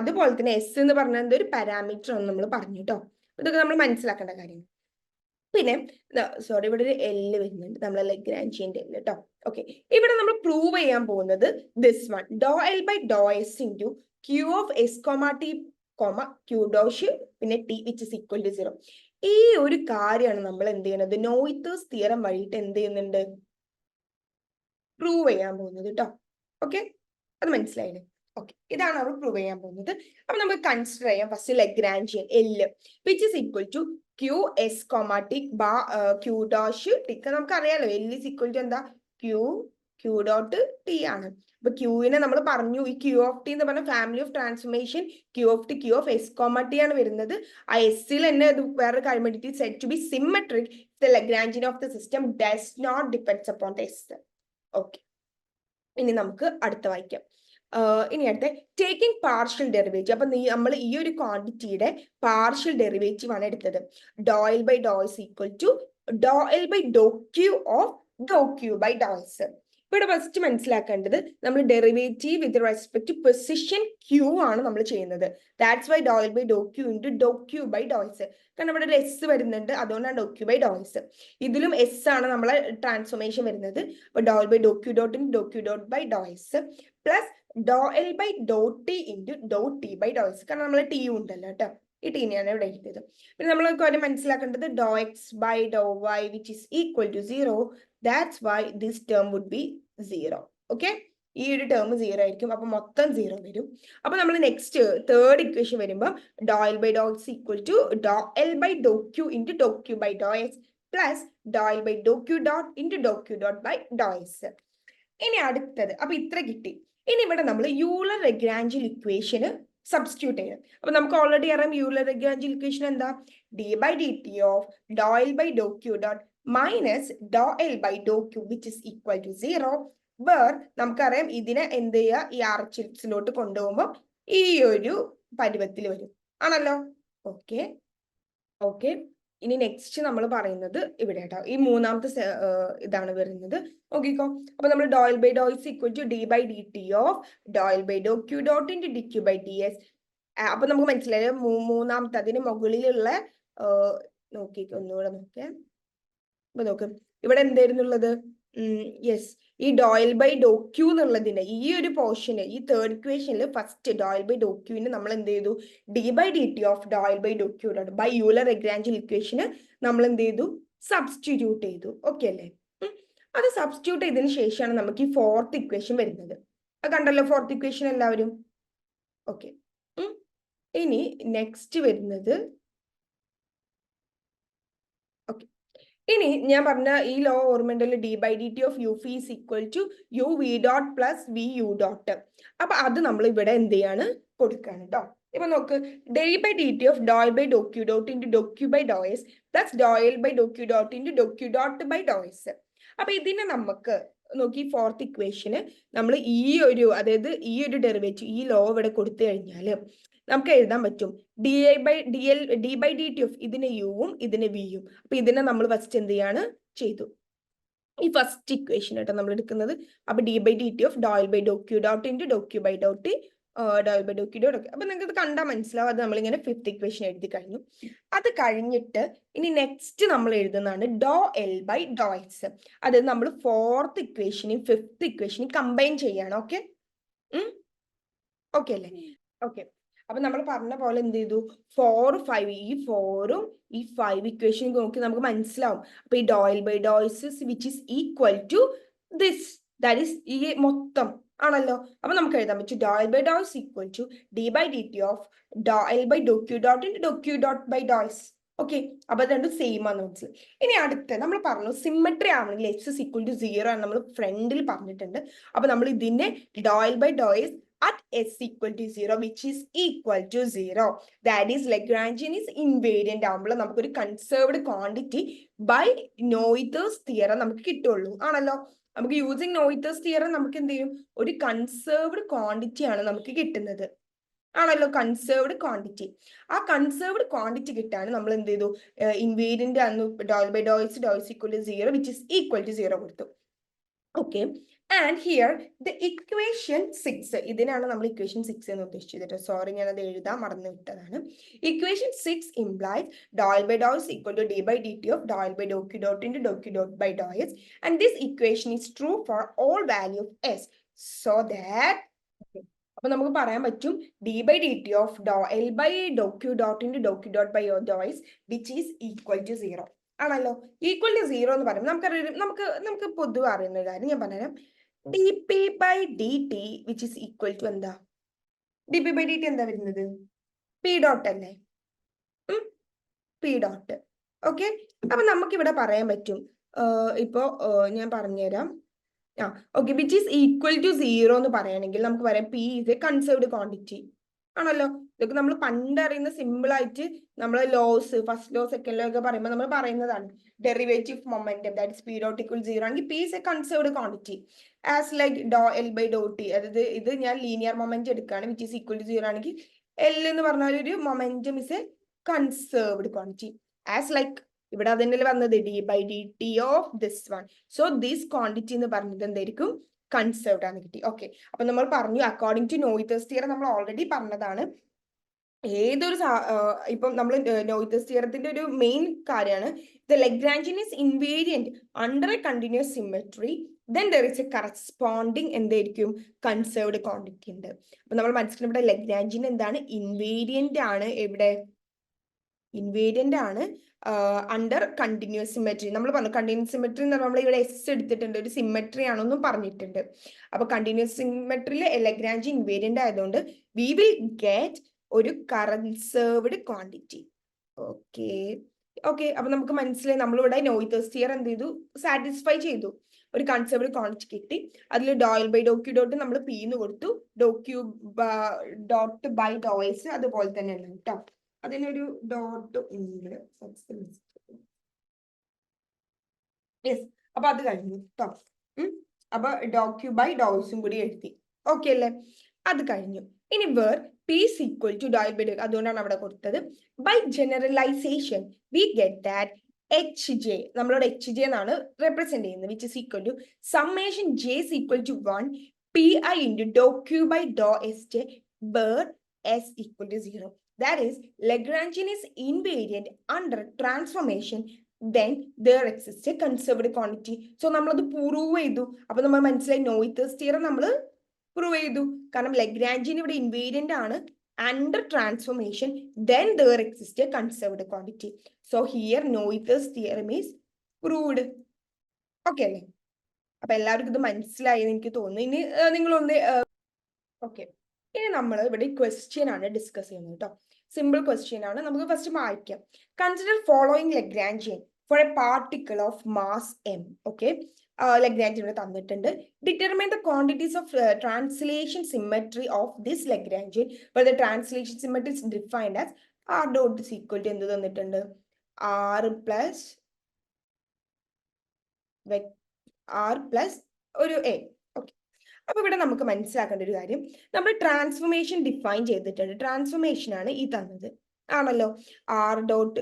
അതുപോലെ തന്നെ S എന്ന് പറഞ്ഞത് ഒരു പാരാമീറ്റർ ആണ് നമ്മൾ പറഞ്ഞു കേട്ടോ. ഇതൊക്കെ നമ്മൾ മനസ്സിലാക്കേണ്ട കാര്യങ്ങൾ. പിന്നെ സോറി ഇവിടെ ഒരു എല്ല് വരുന്നുണ്ട് നമ്മളെ ലഗ്രാഞ്ചിയന്റെ എല്ല് കേട്ടോ. ഓക്കെ. ഇവിടെ നമ്മൾ പ്രൂവ് ചെയ്യാൻ പോകുന്നത് this one do L by Dr S into Q of S comma T comma Q dash പിന്നെ T which is equal to 0. ഈ ഒരു കാര്യമാണ് നമ്മൾ എന്ത് ചെയ്യുന്നത് നോയിത്തേഴ്സ് തിയറം വഴിയിട്ട് എന്ത് ചെയ്യുന്നുണ്ട് പ്രൂവ് ചെയ്യാൻ പോകുന്നത് കേട്ടോ. ഓക്കെ, അത് മനസ്സിലായില്ലേ? ഓക്കെ, ഇതാണ് നമ്മൾ പ്രൂവ് ചെയ്യാൻ പോകുന്നത്. അപ്പൊ നമുക്ക് കൺസിഡർ ചെയ്യാം first Lagrangian L which is equal to Q S comma tick bar Q dot tick. നമുക്കറിയാലോ എൽ ഇസ് ഈക്വൽ ടു എന്താ ക്യൂ ഡോട്ട് ടി ആണ്. അപ്പൊ ക്യൂവിനെ നമ്മൾ പറഞ്ഞു ഈ ക്യൂ ഓഫ് ടി എന്ന് പറഞ്ഞ family of transformation q of t q of S comma t ആണ് വരുന്നത്. ആ എസ്സിൽ തന്നെ വേറെ കാര്യം വേണ്ടിയിട്ട് set to be symmetric the Lagrangian of the system does not depends upon the s. Okay, ഇനി നമുക്ക് അടുത്ത വായിക്കാം. ഇനി അടുത്ത ടേക്കിംഗ് പാർഷ്യൽ ഡെറിവേറ്റീവ്. അപ്പൊ നമ്മൾ ഈ ഒരു ക്വാണ്ടിറ്റിയുടെ പാർഷ്യൽ ഡെറിവേറ്റീവ് ആണ് എടുത്തത്. Doh L by Dr S equal to doh L by Dr Q of doh Q by Dr S. ഇവിടെ ഫസ്റ്റ് മനസ്സിലാക്കേണ്ടത് നമ്മൾ derivative with respect to position Q ആണ് നമ്മൾ ചെയ്യുന്നത്. That's why doh L by Dr Q into doh Q by Dr S. കാരണം ഇവിടെ ഒരു S വരുന്നുണ്ട്, അതുകൊണ്ടാണ് doh Q by Dr S. ഇതിലും എസ് ആണ് നമ്മളെ ട്രാൻസ്ഫോർമേഷൻ വരുന്നത്. അപ്പൊ doh L by Dr Q dot in doh Q dot by Dr s plus Dr L by doh t into doh t by Dr S. കാരണം നമ്മൾ T ഉണ്ടല്ലോ കേട്ടോ, ഈ ടീനെയാണ് ഇവിടെ എഴുതിയത്. പിന്നെ നമ്മൾ കാര്യം മനസ്സിലാക്കേണ്ടത് doh X by Dr Y which is equal to 0. That's why this term would be 0. Okay, ഈ ഒരു ടേം 0 ആയിരിക്കും. അപ്പൊ മൊത്തം 0 വരും. അപ്പൊ നമ്മൾ നെക്സ്റ്റ് തേർഡ് ഇക്വേഷൻ വരുമ്പോൾ doh L by Dr X equal to doh L by Dr Q into doh Q by Dr X plus Dr L by Dr Q dot into doh Q dot by Dr X. ഇനി അടുത്തത്, അപ്പൊ ഇത്ര കിട്ടി. ഇനി ഇവിടെ നമ്മൾ Euler Lagrangian ഇക്വേഷന് substitute ചെയ്യണം. അപ്പൊ നമുക്ക് ഓൾറെഡി അറിയാം യൂലർ ലഗ്രാഞ്ചിയൻ ഇക്വേഷൻ എന്താ, d by D T of Dr L by Dr Q dot minus Dr L by Dr q which is equal to 0. Where നമുക്കറിയാം ഇതിനെ എന്ത് ചെയ്യുക, ഈ ആർച്ചിലോട്ട് കൊണ്ടുപോകുമ്പോൾ ഈ ഒരു പരുവത്തിൽ വരും ആണല്ലോ. ഓക്കെ ഓക്കെ, ഇനി നെക്സ്റ്റ് നമ്മൾ പറയുന്നത് ഇവിടെ കേട്ടോ, ഈ മൂന്നാമത്തെ ഇതാണ് വരുന്നത്. നോക്കിക്കോ, അപ്പൊ നമ്മൾ doh L by doh is equal to D by D T of Dr L by Dr Q dot into D Q by D S. അപ്പൊ നമുക്ക് മനസ്സിലായത് മൂന്നാമത്തെ അതിന് മുകളിലുള്ള നോക്കിക്കോ, ഒന്നുകൂടെ നോക്കേ. അപ്പൊ നോക്ക് ഇവിടെ എന്തായിരുന്നുള്ളത്, യെസ്, ഈ ഡോ എൽ ബൈ ഡോ ക്യൂ എന്നുള്ളതിന്റെ ഈ ഒരു പോർഷന് ഈ തേർഡ് ഇക്വേഷനിൽ first doh L by doh ക്യൂവിന് നമ്മൾ എന്ത് ചെയ്തു, D by D T of Dr L by Dr Q dot by Euler Lagrangian ഇക്വേഷന് നമ്മൾ എന്ത് ചെയ്തു, സബ്സ്റ്റിറ്റ്യൂട്ട് ചെയ്തു. ഓക്കെ അല്ലേ? അത് സബ്സ്റ്റിറ്റ്യൂട്ട് ചെയ്തതിന് ശേഷമാണ് നമുക്ക് ഈ ഫോർത്ത് ഇക്വേഷൻ വരുന്നത്. അത് കണ്ടല്ലോ ഫോർത്ത് ഇക്വേഷൻ എല്ലാവരും. ഓക്കെ, ഇനി നെക്സ്റ്റ് വരുന്നത്, ഓക്കെ, ഇനി ഞാൻ പറഞ്ഞ ഈ ലോ ഓർമ്മയുണ്ടല്ലോ, d by D T of u v is equal to u v dot plus v u dot. അപ്പൊ അത് നമ്മൾ ഇവിടെ എന്ത് ചെയ്യാണ് കൊടുക്കുകയാണ് കേട്ടോ. ഇപ്പൊ നോക്ക്, del by D T of doh L by Dr Q dot into doh Q by Dr s plus doh L by Dr Q dot into doh Q dot by Dr s. അപ്പൊ ഇതിനെ നമുക്ക് നോക്കി ഫോർത്ത് ഇക്വേഷന് നമ്മൾ ഈ ഒരു, അതായത് ഈ ഒരു ഡെറിവേറ്റീവ്, ഈ ലോ ഇവിടെ കൊടുത്തു കഴിഞ്ഞാൽ നമുക്ക് എഴുതാൻ പറ്റും D by D T of ഇതിന് യുവും ഇതിന് വിയും. അപ്പൊ ഇതിനെ നമ്മൾ ഫസ്റ്റ് എന്ത് ചെയ്യാണ് ചെയ്തു, ഈ ഫസ്റ്റ് ഇക്വേഷൻ കേട്ടോ നമ്മൾ എടുക്കുന്നത്. അപ്പൊ d by D T of doh L by Dr Q dot into doh Q by doh t doh L by Dr Q dot. അപ്പൊ നിങ്ങൾക്ക് ഇത് കണ്ടാൽ മനസ്സിലാവും. അത് നമ്മളിങ്ങനെ ഫിഫ്ത്ത് ഇക്വേഷൻ എഴുതി കഴിഞ്ഞു. അത് കഴിഞ്ഞിട്ട് ഇനി നെക്സ്റ്റ് നമ്മൾ എഴുതുന്നതാണ് ഡോ എൽ ബൈ ഡോ എക്സ്. അതായത് നമ്മൾ ഫോർത്ത് ഇക്വേഷനും ഫിഫ്ത്ത് ഇക്വേഷനും കമ്പൈൻ ചെയ്യാണ്. ഓക്കെ ഓക്കെ അല്ലേ? ഓക്കെ. അപ്പൊ നമ്മൾ പറഞ്ഞ പോലെ എന്ത് ചെയ്തു, 4, 5 ഈ 4ഉം ഈ 5 ഇക്വേഷൻ നോക്കി നമുക്ക് മനസ്സിലാവും. അപ്പൊ ഈ doh L by doh S which is equal to this, that is ഈ മൊത്തം ആണല്ലോ. അപ്പൊ നമുക്ക് എഴുതാൻ പറ്റും doh L by doh S equal to D by D T of doh L by Dr Q dot into doh Q dot by doh S. Okay, അപ്പൊ അത് രണ്ടും സെയിം ആണ് മനസ്സിലായി. ഇനി അടുത്ത നമ്മൾ പറഞ്ഞു സിമെട്രി ആണെങ്കിൽ എക്സ് ഇസ് ഈക്വൽ ടു 0 ആണ് നമ്മൾ ഫ്രണ്ടിൽ പറഞ്ഞിട്ടുണ്ട്. അപ്പൊ നമ്മൾ ഇതിനെ ഡോയിൽ by ഡോയ്സ് at s equal to 0 which is equal to 0, that is Lagrangian is invariant ആകുമ്പോൾ നമുക്കൊരു കൺസേർവ്ഡ് ക്വാണ്ടിറ്റി ബൈ നോയിത്തേഴ്സ് തിയറം നമുക്ക് കിട്ടുള്ളൂ ആണല്ലോ. നമുക്ക് യൂസിങ് നോയിത്തേഴ്സ് തിയറം നമുക്ക് എന്ത് ചെയ്യും, ഒരു കൺസേർവ്ഡ് ക്വാണ്ടിറ്റി ആണ് നമുക്ക് കിട്ടുന്നത് ആണല്ലോ, കൺസേർവ്ഡ് ക്വാണ്ടിറ്റി. ആ കൺസേർവ്ഡ് ക്വാണ്ടിറ്റി കിട്ടാണ് നമ്മൾ എന്ത് ചെയ്തു, ഇൻവേരിയന്റ് ആണ് doh L by doh S equal to 0 which is equal to 0 കൊടുത്തു. Okay, and here the equation 6, ഇതിനാണ് നമ്മൾ ഇക്വേഷൻ 6 എന്ന് ഉദ്ദേശിച്ചത്. സോറി, ഞാൻ അത് എഴുതാൻ മറന്നു വിട്ടതാണ്. Equation 6 implies doh L by doh S equal to D by D T of doh L by Dr Q dot into doh Q dot by Dr S and this equation is true for all value of S so that. അപ്പൊ നമുക്ക് പറയാൻ പറ്റും D by D T of Dr L by Dr Q dot into doh Q dot by Dr S which is equal to 0 ആണല്ലോ. Equal to 0 എന്ന് പറയുമ്പോൾ നമുക്കറിയാം, നമുക്ക് പൊതുവെ അറിയുന്ന കാര്യം ഞാൻ പറഞ്ഞുതരാം. D P by D T which is equal to എന്താ, D P by D T എന്താ വരുന്നത്, പി ഡോട്ട് അല്ലേ, പി ഡോട്ട്. ഓക്കെ, അപ്പൊ നമുക്കിവിടെ പറയാൻ പറ്റും, ഇപ്പോ ഞാൻ പറഞ്ഞുതരാം. Okay, which is equal to 0 എന്ന് പറയുകയാണെങ്കിൽ നമുക്ക് പറയാം P is a conserved quantity ആണല്ലോ. ഇതൊക്കെ നമ്മൾ പണ്ട് അറിയുന്ന സിമ്പിൾ ആയിട്ട് നമ്മൾ laws, first law second law ഒക്കെ പറയുമ്പോൾ നമ്മൾ പറയുന്നതാണ്. Derivative momentum that is P dot equal 0 ആണെങ്കിൽ p is a conserved quantity as like doh L by doh t. അതായത് ഇത് ഞാൻ ലീനിയർ മൊമെന്റ് എടുക്കുകയാണ് വിച്ച് ഈസ് ഈക്വൽ ടു 0 ആണെങ്കിൽ എൽ എന്ന് പറഞ്ഞാൽ ഒരു momentum is a conserved quantity as like ഇവിടെ അതിൻ്റെ വന്നത് d by D T of this one. So this quantity എന്ന് പറഞ്ഞത് എന്തായിരിക്കും, കൺസേർവ്ഡ് ആണ് കിട്ടി. ഓക്കെ, അപ്പൊ നമ്മൾ പറഞ്ഞു അക്കോർഡിംഗ് ടു നോയിത്തേഴ്സ് തിയറം നമ്മൾ ഓൾറെഡി പറഞ്ഞതാണ്. ഏതൊരു ഇപ്പം നമ്മൾ നോയിത്തേഴ്സ് തിയറത്തിന്റെ ഒരു മെയിൻ കാര്യമാണ് the Lagrangian is invariant under a continuous symmetry then there is a corresponding എന്തായിരിക്കും കൺസേർവ്ഡ് ക്വാണ്ടിറ്റി ഉണ്ട്. അപ്പൊ നമ്മൾ മനസ്സിലാക്കി ഇവിടെ ലഗ്രാഞ്ചിയൻ എന്താണ്, ഇൻവേരിയന്റ് ആണ്. എവിടെ ഇൻവേരിയന്റ് ആണ് അണ്ടർ കണ്ടിന്യൂസ് സിമെട്രി. നമ്മൾ പറഞ്ഞു കണ്ടിന്യൂസ് സിമെട്രി എന്ന് പറഞ്ഞാൽ നമ്മൾ ഇവിടെ എസ് എടുത്തിട്ടുണ്ട്, ഒരു സിമെട്രി ആണെന്നും പറഞ്ഞിട്ടുണ്ട്. അപ്പൊ കണ്ടിന്യൂസ് സിമെട്രിയിലെ ലഗ്രാഞ്ച് ഇൻവേരിയന്റ് ആയതുകൊണ്ട് വി വിൽ ഗെറ്റ് ഒരു കൺസേർവ്ഡ് ക്വാണ്ടിറ്റി. ഓക്കെ ഓക്കെ, അപ്പൊ നമുക്ക് മനസ്സിലായി നമ്മളിവിടെ നോയിത്തേഴ്സ് തിയറം എന്ത് ചെയ്തു, സാറ്റിസ്ഫൈ ചെയ്തു. ഒരു കൺസേർവ്ഡ് ക്വാണ്ടിറ്റി കിട്ടി. അതിൽ doh L by Dr Q dot നമ്മൾ പി എന്ന് കൊടുത്തു, doh Q dot by Dr S അതുപോലെ തന്നെ ഉണ്ട് കേട്ടോ. അതിനൊരു ഡോട്ട് ഉണ്ട്. യെസ്, അപ്പൊ അത് കഴിഞ്ഞു കേട്ടോ. അപ്പൊ ഡോ ക്യൂ ബൈ ഡോയ്സും കൂടി എഴുതി. ഓക്കെ അല്ലേ, അത് കഴിഞ്ഞു. ഇനി where P is equal to doh L by doh, അതുകൊണ്ടാണ് അവിടെ കൊടുത്തത്. By generalization we get that H J, നമ്മളോട് എച്ച് ജെ എന്നാണ് റെപ്രസെന്റ് ചെയ്യുന്നത്, which is equal to summation J is equal to 1 P I into doh Q by Dr S J where S equal to 0. That is, Lagrangian is invariant under transformation, then there exists a conserved quantity. So നമ്മളത് prove ചെയ്തു. അപ്പൊ നമ്മൾ മനസ്സിലായി നോയിത്തേഴ്സ് theorem നമ്മൾ prove ചെയ്തു. കാരണം Lagrangian ഇവിടെ invariant ആണ് under transformation, then there exists a conserved quantity. So here Noether's theorem is proved. Okay അല്ലേ? അപ്പൊ എല്ലാവർക്കും ഇത് മനസ്സിലായി എനിക്ക് തോന്നുന്നു. ഇനി നിങ്ങളൊന്ന് ഓക്കെ, ഇനി നമ്മൾ ഇവിടെ ക്വസ്റ്റ്യൻ ആണ് ഡിസ്കസ് ചെയ്യുന്നത് കേട്ടോ. സിമ്പിൾ ക്വസ്റ്റ്യൻ ആണ്. നമുക്ക് ഫസ്റ്റ് വായിക്കാം. Consider following Lagrangian for a particle of mass m. Okay, Lagrange ഇവിടെ തന്നിട്ടുണ്ട്. Determine the quantities of translation symmetry of this Lagrange. For the translation symmetry is defined as r dot is equal to എന്ത് തന്നിട്ടുണ്ട്, r plus ഒരു a. Okay, അപ്പൊ ഇവിടെ നമുക്ക് മനസ്സിലാക്കേണ്ട ഒരു കാര്യം, നമ്മൾ ട്രാൻസ്ഫോർമേഷൻ ഡിഫൈൻ ചെയ്തിട്ടുണ്ട്. ട്രാൻസ്ഫോർമേഷൻ ആണ് ഈ തന്നത് ആണല്ലോ. R dot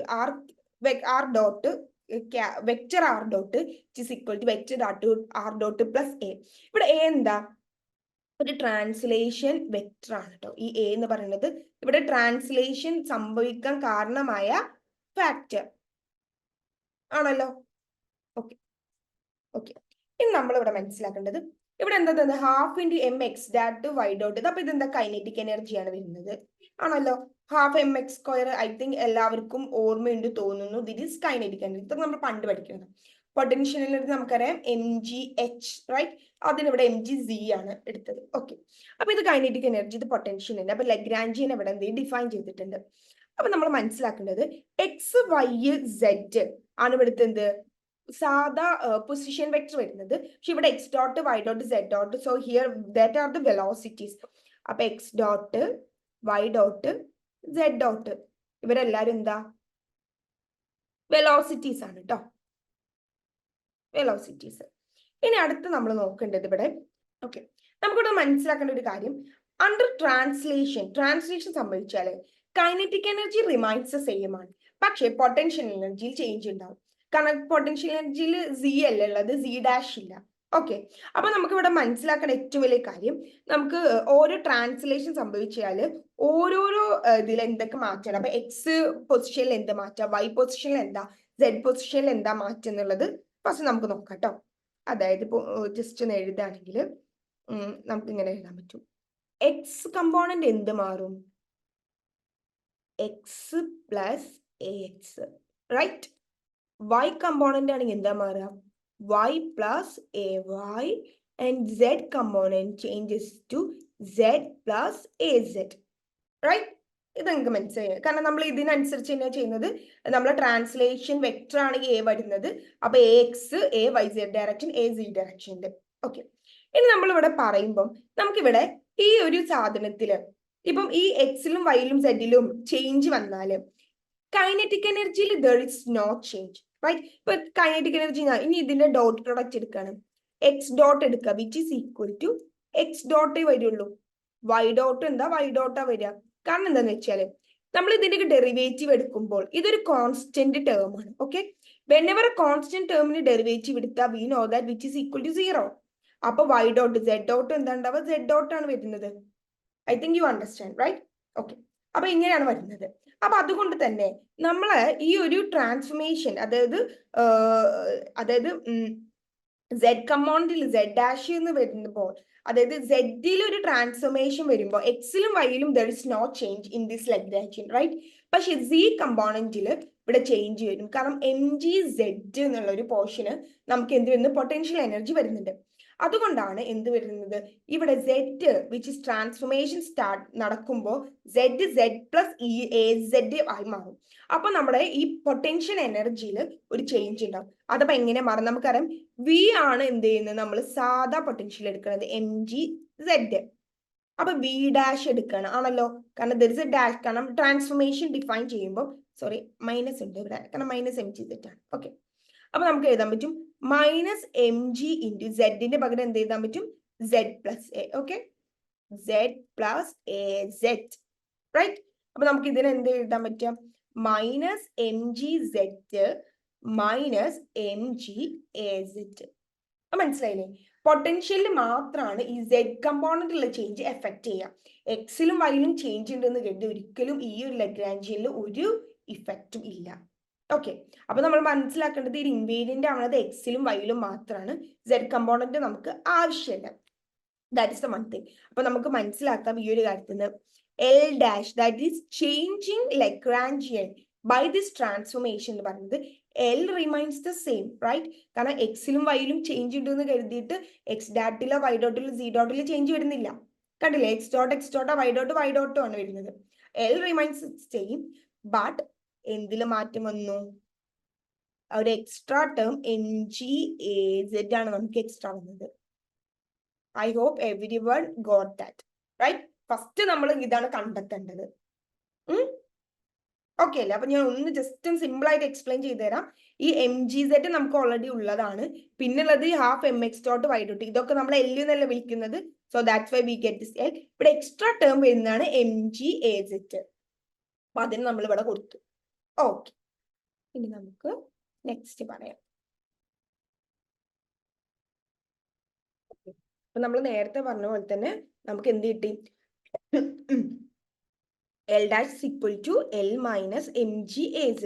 vector r dot is equal to vector r dot plus a. ഇവിടെ എ എന്താ, ഒരു ട്രാൻസ്ലേഷൻ വെക്ടർ ആണ് കേട്ടോ. ഈ എ എന്ന് പറയുന്നത് ഇവിടെ ട്രാൻസ്ലേഷൻ സംഭവിക്കാൻ കാരണമായ ഫാക്ടർ ആണല്ലോ. ഓക്കെ ഓക്കെ, ഇനി നമ്മൾ ഇവിടെ മനസ്സിലാക്കേണ്ടത്, ഇവിടെ എന്താ തന്നെ half into M X dot Y dot. അപ്പൊ ഇതെന്താ കൈനറ്റിക് എനർജിയാണ് വരുന്നത് ആണല്ലോ. Half M X square I think എല്ലാവർക്കും ഓർമ്മയുണ്ട് തോന്നുന്നു. This is kinetic energy. ഇതൊക്കെ നമ്മൾ പണ്ട് പഠിക്കുന്നത്. പൊട്ടൻഷ്യൽ എനർജി നമുക്കറിയാം mgh, റൈറ്റ്? അതിനിവിടെ mgz ആണ് എടുത്തത്. ഓക്കെ, അപ്പൊ ഇത് കൈനറ്റിക് എനർജി, ഇത് പൊട്ടൻഷ്യൽ എനർജി. അപ്പൊ ലഗ്രാഞ്ചിയൻ ഇവിടെ എന്ത് ഡിഫൈൻ ചെയ്തിട്ടുണ്ട്. അപ്പൊ നമ്മൾ മനസ്സിലാക്കേണ്ടത് എക്സ് വൈ സെഡ് ആണ് ഇവിടുത്തെ എന്ത് സാധാ പൊസിഷൻ വെക്ടർ വരുന്നത്. പക്ഷെ ഇവിടെ X dot Y dot Z dot, so here that are the velocities. അപ്പൊ X dot Y dot Z dot ഇവരെല്ലാരും എന്താ വെലോസിറ്റീസ് ആണ് കേട്ടോ, വെലോസിറ്റീസ്. ഇനി അടുത്ത് നമ്മൾ നോക്കേണ്ടത് ഇവിടെ, ഓക്കെ, നമുക്കിവിടെ മനസ്സിലാക്കേണ്ട ഒരു കാര്യം, അണ്ടർ ട്രാൻസ്ലേഷൻ സംഭവിച്ചാല് കൈനറ്റിക് എനർജി റിമൈൻസ് സെയിം ആണ്, പക്ഷെ പൊട്ടൻഷ്യൽ എനർജിയിൽ ചേഞ്ച് ഉണ്ടാവും. കാരണം പൊട്ടൻഷ്യൽ എനർജിയിൽ സി അല്ല ഉള്ളത്, സി ഡാഷ് ഇല്ല. ഓക്കെ, അപ്പൊ നമുക്ക് ഇവിടെ മനസ്സിലാക്കേണ്ട ഏറ്റവും വലിയ കാര്യം, നമുക്ക് ഓരോ ട്രാൻസ്ലേഷൻ സംഭവിച്ചാല് ഓരോരോ ഇതിൽ എന്തൊക്കെ മാറ്റണം. അപ്പൊ എക്സ് പൊസിഷനിൽ എന്ത് മാറ്റാം, വൈ പൊസിഷനിൽ എന്താ, സെഡ് പൊസിഷനിൽ എന്താ മാറ്റം എന്നുള്ളത് ഫസ്റ്റ് നമുക്ക് നോക്കാം കേട്ടോ. അതായത് ഇപ്പൊ ജസ്റ്റ് ഒന്ന് എഴുതാണെങ്കിൽ നമുക്ക് ഇങ്ങനെ എഴുതാൻ പറ്റും. എക്സ് കമ്പോണന്റ് എന്ത് മാറും, x plus a x, right? Y component ആണെങ്കിൽ എന്താ മാറുക, y plus a y, and z component changes to z plus a z, right? ഇത് നിങ്ങൾക്ക് മനസ്സിലായി. കാരണം നമ്മൾ ഇതിനനുസരിച്ച് തന്നെയാണ് ചെയ്യുന്നത്. നമ്മളെ ട്രാൻസ്ലേഷൻ വെക്ടർ ആണ് എ വരുന്നത്. അപ്പൊ a x, a y z direction, a z ഡയറക്ഷനിൽ. ഓക്കെ, ഇനി നമ്മൾ ഇവിടെ പറയുമ്പം നമുക്കിവിടെ ഈ ഒരു സാധനത്തില് ഇപ്പം ഈ എക്സിലും വൈയിലും സെഡിലും ചേഞ്ച് വന്നാല് കൈനറ്റിക് എനർജിയിൽ there is no change, right? ഇപ്പൊ കൈനറ്റിക് എനർജി ഇനി ഇതിന്റെ ഡോട്ട് പ്രൊഡക്റ്റ് എടുക്കുകയാണ്, എക്സ് ഡോട്ട് എടുക്കുക, which is equal to X ഡോട്ടേ വരുള്ളൂ. വൈ ഡോട്ട് എന്താ, വൈ ഡോട്ടാ വരിക. കാരണം എന്താന്ന് വെച്ചാല് നമ്മൾ ഇതിന്റെ ഡെറിവേറ്റീവ് എടുക്കുമ്പോൾ ഇതൊരു കോൺസ്റ്റന്റ് ടേം ആണ്. ഓക്കെ, വെനെവർ കോൺസ്റ്റന്റ് ടേമിന് ഡെറിവേറ്റീവ് എടുത്താൽ we know that which is equal to 0. അപ്പൊ വൈ ഡോട്ട് സെഡ് ഡോട്ട് എന്താ ഉണ്ടാവുക, സെഡ് ഡോട്ട് ആണ് വരുന്നത്. I think you understand, right? Okay, അപ്പൊ ഇങ്ങനെയാണ് വരുന്നത്. അപ്പൊ അതുകൊണ്ട് തന്നെ നമ്മള് ഈ ഒരു ട്രാൻസ്ഫോർമേഷൻ, അതായത് സെഡ് കമ്പോണന്റിൽ സെഡ് ഡാഷ് എന്ന് വരുമ്പോൾ, അതായത് സെഡിൽ ഒരു ട്രാൻസ്ഫോർമേഷൻ വരുമ്പോൾ എക്സിലും വൈയിലും there is no change in this Lagrangian, right? പക്ഷെ സി കമ്പോണന്റിൽ ഇവിടെ ചേഞ്ച് വരും. കാരണം mgz എന്നുള്ള ഒരു പോർഷന് നമുക്ക് എന്ത് വരുന്നു, പൊട്ടൻഷ്യൽ എനർജി വരുന്നുണ്ട്. അതുകൊണ്ടാണ് എന്ത് വരുന്നത്, ഇവിടെ സെഡ് വിച്ച് ഇസ് ട്രാൻസ്ഫോർമേഷൻ നടക്കുമ്പോൾ z z plus e a z ആയി മാറും. അപ്പൊ നമ്മുടെ ഈ പൊട്ടൻഷ്യൽ എനർജിയിൽ ഒരു ചേഞ്ച് ഉണ്ടാവും. അതപ്പോ എങ്ങനെ മാറും, നമുക്കറിയാം വി ആണ് എന്ത് ചെയ്യുന്നത്, നമ്മൾ സാധാ പൊട്ടൻഷ്യൽ എടുക്കുന്നത് mgz. അപ്പൊ വി ഡാഷ് എടുക്കണം ആണല്ലോ, കാരണം ദർ ഇസ് എ ഡാഷ്. കാരണം ട്രാൻസ്ഫോർമേഷൻ ഡിഫൈൻ ചെയ്യുമ്പോൾ, സോറി മൈനസ് ഉണ്ട് ഇവിടെ, കാരണം മൈനസ് mgz ആണ്. ഓക്കെ, അപ്പൊ നമുക്ക് എഴുതാൻ പറ്റും മൈനസ് എം ജി ഇൻറ്റു സെഡിന്റെ പകരം എന്ത് എഴുതാൻ പറ്റും, z plus a. Okay, z plus a z, right? അപ്പൊ നമുക്ക് ഇതിന് എന്ത് എഴുതാൻ പറ്റും, minus m g z minus m g a z. മനസ്സിലായില്ലേ? പൊട്ടൻഷ്യലിൽ മാത്രമാണ് ഈ സെഡ് കമ്പോണന്റിലുള്ള ചേഞ്ച് എഫക്ട് ചെയ്യുക. എക്സിലും വൈയിലും ചേഞ്ച് ഉണ്ടെന്ന് കരുതി ഒരിക്കലും ഈ ഒരു ലഗ്രാഞ്ചിയനിൽ ഒരു ഇഫക്റ്റും ഇല്ല. ഓക്കെ, അപ്പൊ നമ്മൾ മനസ്സിലാക്കേണ്ടത് ഈ ഇൻവേരിയന്റ് ആവുന്നത് എക്സിലും വൈയിലും മാത്രമാണ്, സെഡ് കമ്പോണന്റ് നമുക്ക് ആവശ്യമില്ല. That is the one thing. അപ്പൊ നമുക്ക് മനസ്സിലാക്കാം ഈ ഒരു കാര്യത്തിൽ നിന്ന് L dash that is changing Lagrangian by this transformation എന്ന് പറയുന്നത് L remains the same, right? കാരണം എക്സിലും വൈയിലും ചേഞ്ച് ഉണ്ടെന്ന് കരുതിയിട്ട് എക്സ് ഡാറ്റിലോ വൈ ഡോട്ടിലോ സി ഡോട്ടിലോ ചേഞ്ച് വരുന്നില്ല. കണ്ടില്ലേ, എക്സ് ഡോട്ടോ വൈ ഡോട്ടോ ആണ് വരുന്നത്. എൽ റിമൈൻസ് സെയിം, ബട്ട് എന്തിൽ മാറ്റം വന്നു, ഒരു എക്സ്ട്രാ ടേം MgAz ആണ് നമുക്ക് എക്സ്ട്രാ വന്നത്. I hope everyone got that right. First നമ്മൾ ഇതാണ് കണ്ടെത്തേണ്ടത്. ഓക്കെ അല്ലേ? അപ്പൊ ഞാൻ ഒന്ന് ജസ്റ്റ് സിമ്പിൾ ആയിട്ട് എക്സ്പ്ലെയിൻ ചെയ്ത് തരാം. ഈ MgZ നമുക്ക് ഓൾറെഡി ഉള്ളതാണ്. പിന്നുള്ളത് ½ mx.y. ഇതൊക്കെ നമ്മൾ L എന്നല്ല വിളിക്കുന്നത്. So that's why we get this L. ഇവിടെ എക്സ്ട്രാ ടേം വരുന്നതാണ് MgAz. അപ്പൊ അതിന് നമ്മൾ ഇവിടെ കൊടുത്തു. ഓക്കെ, ഇനി നമുക്ക് നെക്സ്റ്റ് പറയാം. അപ്പൊ നമ്മൾ നേരത്തെ പറഞ്ഞ പോലെ തന്നെ നമുക്ക് എന്ത് കിട്ടി? L dash is equal to L minus MgAz.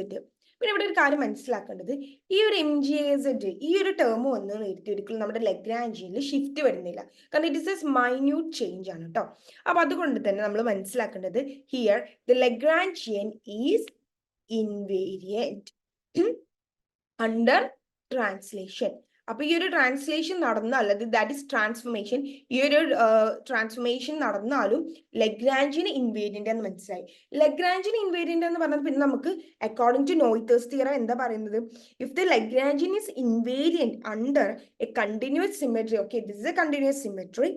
പിന്നെ ഇവിടെ ഒരു കാര്യം മനസ്സിലാക്കേണ്ടത്, ഈ ഒരു MgAz ഈ ഒരു ടേം വന്ന് ഒരിക്കലും നമ്മുടെ ലഗ്രാഞ്ചിയനിൽ ഷിഫ്റ്റ് വരുന്നില്ല. കാരണം it is A minute change ആണ് കേട്ടോ. അപ്പൊ അതുകൊണ്ട് തന്നെ നമ്മൾ മനസ്സിലാക്കേണ്ടത് here the Lagrangian is invariant under translation. അപ്പൊ ഈ ഒരു ട്രാൻസ്ലേഷൻ നടന്നാൽ, ദാറ്റ് ഇസ് ട്രാൻസ്ഫോർമേഷൻ, ഈ ഒരു ട്രാൻസ്ഫോർമേഷൻ നടന്നാലും ലഗ്രാഞ്ചിയൻ ഇൻവേരിയന്റ് എന്ന് മനസ്സിലായി. ലഗ്രാഞ്ചിയൻ ഇൻവേരിയന്റ് എന്ന് പറഞ്ഞാൽ പിന്നെ നമുക്ക് അക്കോർഡിംഗ് ടു നോയ്ത്തേഴ്സ് തിയറം എന്താ പറയുന്നത്? If the Lagrangian is invariant under a continuous symmetry, okay, this is A continuous symmetry,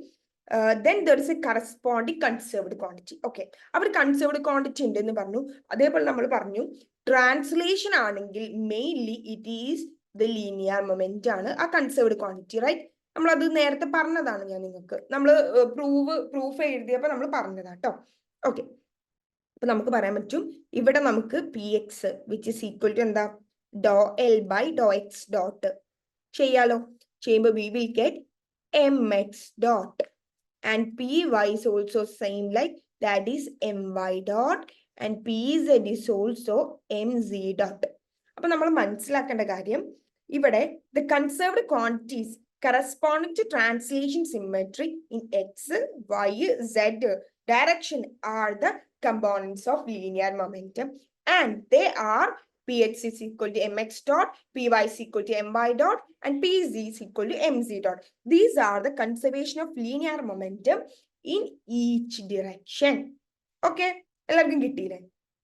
then there is a corresponding conserved quantity. Okay, അപ്പോൾ കൺസേർവ്ഡ് ക്വാണ്ടിറ്റി ഉണ്ട് എന്ന് പറഞ്ഞു. അതേപോലെ നമ്മൾ പറഞ്ഞു ട്രാൻസ്ലേഷൻ ആണെങ്കിൽ mainly it is the linear moment ആണ് ആ കൺസേർവ്ഡ് ക്വാണ്ടിറ്റി, റൈറ്റ്? നമ്മൾ അത് നേരത്തെ പറഞ്ഞതാണ്. ഞാൻ നിങ്ങൾക്ക് നമ്മൾ പ്രൂഫ് എഴുതിയപ്പോൾ നമ്മൾ പറഞ്ഞതാ കേട്ടോ. ഓക്കെ, അപ്പൊ നമുക്ക് പറയാൻ പറ്റും ഇവിടെ നമുക്ക് Px which is equal to എന്താ? Doh L by Dr X dot ചെയ്യാലോ. ചെയ്യുമ്പോൾ we will get mx dot and Py is also same, like that is my dot and Pz is also mz dot. അപ്പൊ നമ്മൾ മനസ്സിലാക്കേണ്ട കാര്യം ഇവിടെ the conserved quantities corresponding to translation symmetry in x, y, z direction are the components of linear momentum, and they are Px is equal to mx dot, Py is equal to my dot, and Pz is equal to mz dot. These are the conservation of linear momentum in each direction. Okay, എല്ലാവർക്കും കിട്ടിയില്ലേ?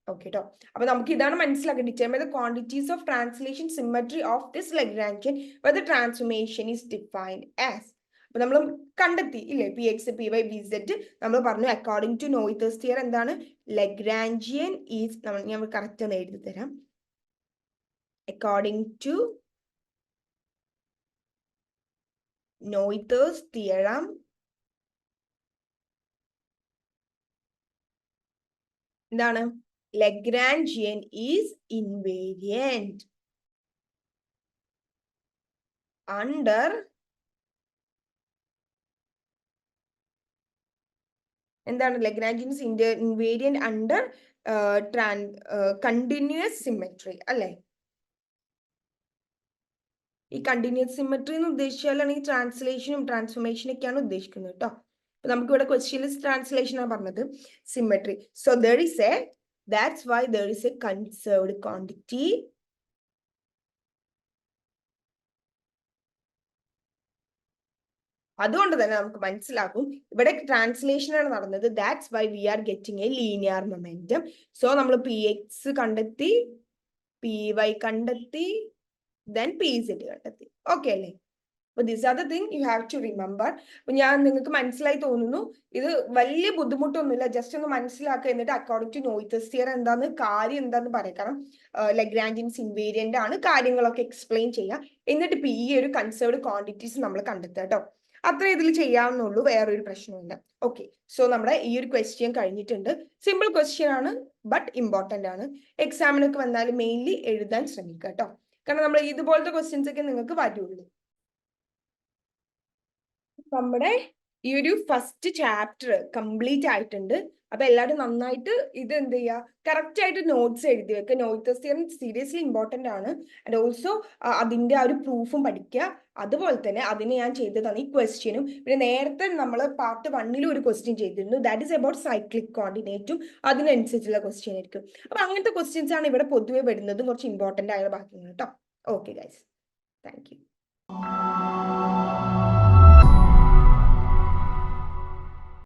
Okay ട്ടോ. അപ്പൊ നമുക്ക് ഇതാണ് മനസ്സിലാക്കേണ്ടത്. determine the quantities of translation symmetry of this Lagrangian where the transformation is defined as. അപ്പൊ നമ്മൾ കണ്ടെത്തി ഇല്ലേ? Px, Py, Pz നമ്മൾ പറഞ്ഞു അക്കോർഡിംഗ് ടു നോയ്ത്തേഴ്സ് തിയറം എന്താണ്? ലഗ്രാഞ്ചിയൻ ഈസ്, ഞാൻ കറക്റ്റ് ഒന്ന് എഴുതി തരാം. According to Noether's theorem, എന്താണ്? Lagrangian is invariant under എന്താണ്? Lagrangian is invariant under continuous symmetry അല്ലേ? ഈ കണ്ടിന്യൂസ് സിമെട്രി എന്ന് ഉദ്ദേശിച്ചാലാണ് ഈ ട്രാൻസ്ലേഷനും ട്രാൻസ്ഫോർമേഷനും ഒക്കെയാണ് ഉദ്ദേശിക്കുന്നത് കേട്ടോ. അപ്പൊ നമുക്ക് ഇവിടെ ക്വസ്റ്റ്യനിൽ ട്രാൻസ്ലേഷൻ ആണ് പറഞ്ഞത്, symmetry. So there is a, that's why there is a conserved quantity അതുകൊണ്ട് തന്നെ നമുക്ക് മനസ്സിലാക്കും ഇവിടെ ട്രാൻസ്ലേഷൻ ആണ് നടന്നത്. That's why we are getting a linear momentum. So നമ്മൾ Px കണ്ടെത്തി, Py കണ്ടെത്തി, then Pz കണ്ടെത്തി. ഓക്കെ അല്ലേ? അപ്പൊ this are the thing you have to remember. അപ്പൊ ഞാൻ നിങ്ങൾക്ക് മനസ്സിലായി തോന്നുന്നു. ഇത് വലിയ ബുദ്ധിമുട്ടൊന്നുമില്ല, ജസ്റ്റ് ഒന്ന് മനസ്സിലാക്കുക. എന്നിട്ട് അക്കോർഡിംഗ് ടു നോയ്ത്തേഴ്സ് തിയറം എന്താന്ന്, കാര്യം എന്താന്ന് പറയാം. കാരണം ലഗ്രാഞ്ചിയൻസ് ഇൻവേരിയന്റ് ആണ്, കാര്യങ്ങളൊക്കെ എക്സ്പ്ലെയിൻ ചെയ്യുക. എന്നിട്ട് ഇപ്പൊ ഈ ഒരു കൺസേർവ്ഡ് ക്വാണ്ടിറ്റീസ് നമ്മൾ കണ്ടെത്തുക കേട്ടോ. അത്ര ഇതിൽ ചെയ്യാവുന്നുള്ളൂ, വേറൊരു പ്രശ്നമില്ല. ഓക്കെ, സോ നമ്മുടെ ഈ ഒരു ക്വസ്റ്റ്യൻ കഴിഞ്ഞിട്ടുണ്ട്. സിമ്പിൾ ക്വസ്റ്റ്യൻ ആണ്, ബട്ട് ഇമ്പോർട്ടന്റ് ആണ്. എക്സാമിനൊക്കെ വന്നാൽ മെയിൻലി എഴുതാൻ ശ്രമിക്കുക കേട്ടോ. കാരണം നമ്മൾ ഇതുപോലത്തെ ക്വസ്റ്റ്യൻസ് ഒക്കെ നിങ്ങൾക്ക് വരുള്ളൂ. നമ്മുടെ ഈ ഒരു ഫസ്റ്റ് ചാപ്റ്റർ കംപ്ലീറ്റ് ആയിട്ടുണ്ട്. അപ്പൊ എല്ലാവരും നന്നായിട്ട് ഇത് എന്ത് ചെയ്യുക, കറക്റ്റ് ആയിട്ട് നോട്ട്സ് എഴുതി വെക്കുക. നോയ്ത്തേഴ്സ് തിയറം സീരിയസ്ലി ഇമ്പോർട്ടന്റ് ആണ്. ആൻഡ് ഓൾസോ അതിന്റെ ആ ഒരു പ്രൂഫും പഠിക്കുക. അതുപോലെ തന്നെ അതിന് ഞാൻ ചെയ്തതാണ് ഈ ക്വസ്റ്റ്യനും. പിന്നെ നേരത്തെ നമ്മൾ പാർട്ട് 1 ഒരു ക്വസ്റ്റ്യൻ ചെയ്തിരുന്നു, ദാറ്റ് ഈസ് അബൌട്ട് സൈക്ലിക് കോർഡിനേറ്റും. അതിനനുസരിച്ചുള്ള ക്വസ്റ്റ്യൻ ആയിരിക്കും. അപ്പൊ അങ്ങനത്തെ ക്വസ്റ്റ്യൻസ് ആണ് ഇവിടെ പൊതുവെ വരുന്നതും കുറച്ച് ഇമ്പോർട്ടന്റ് ആയ ഭാഗങ്ങൾ കേട്ടോ. Okay guys.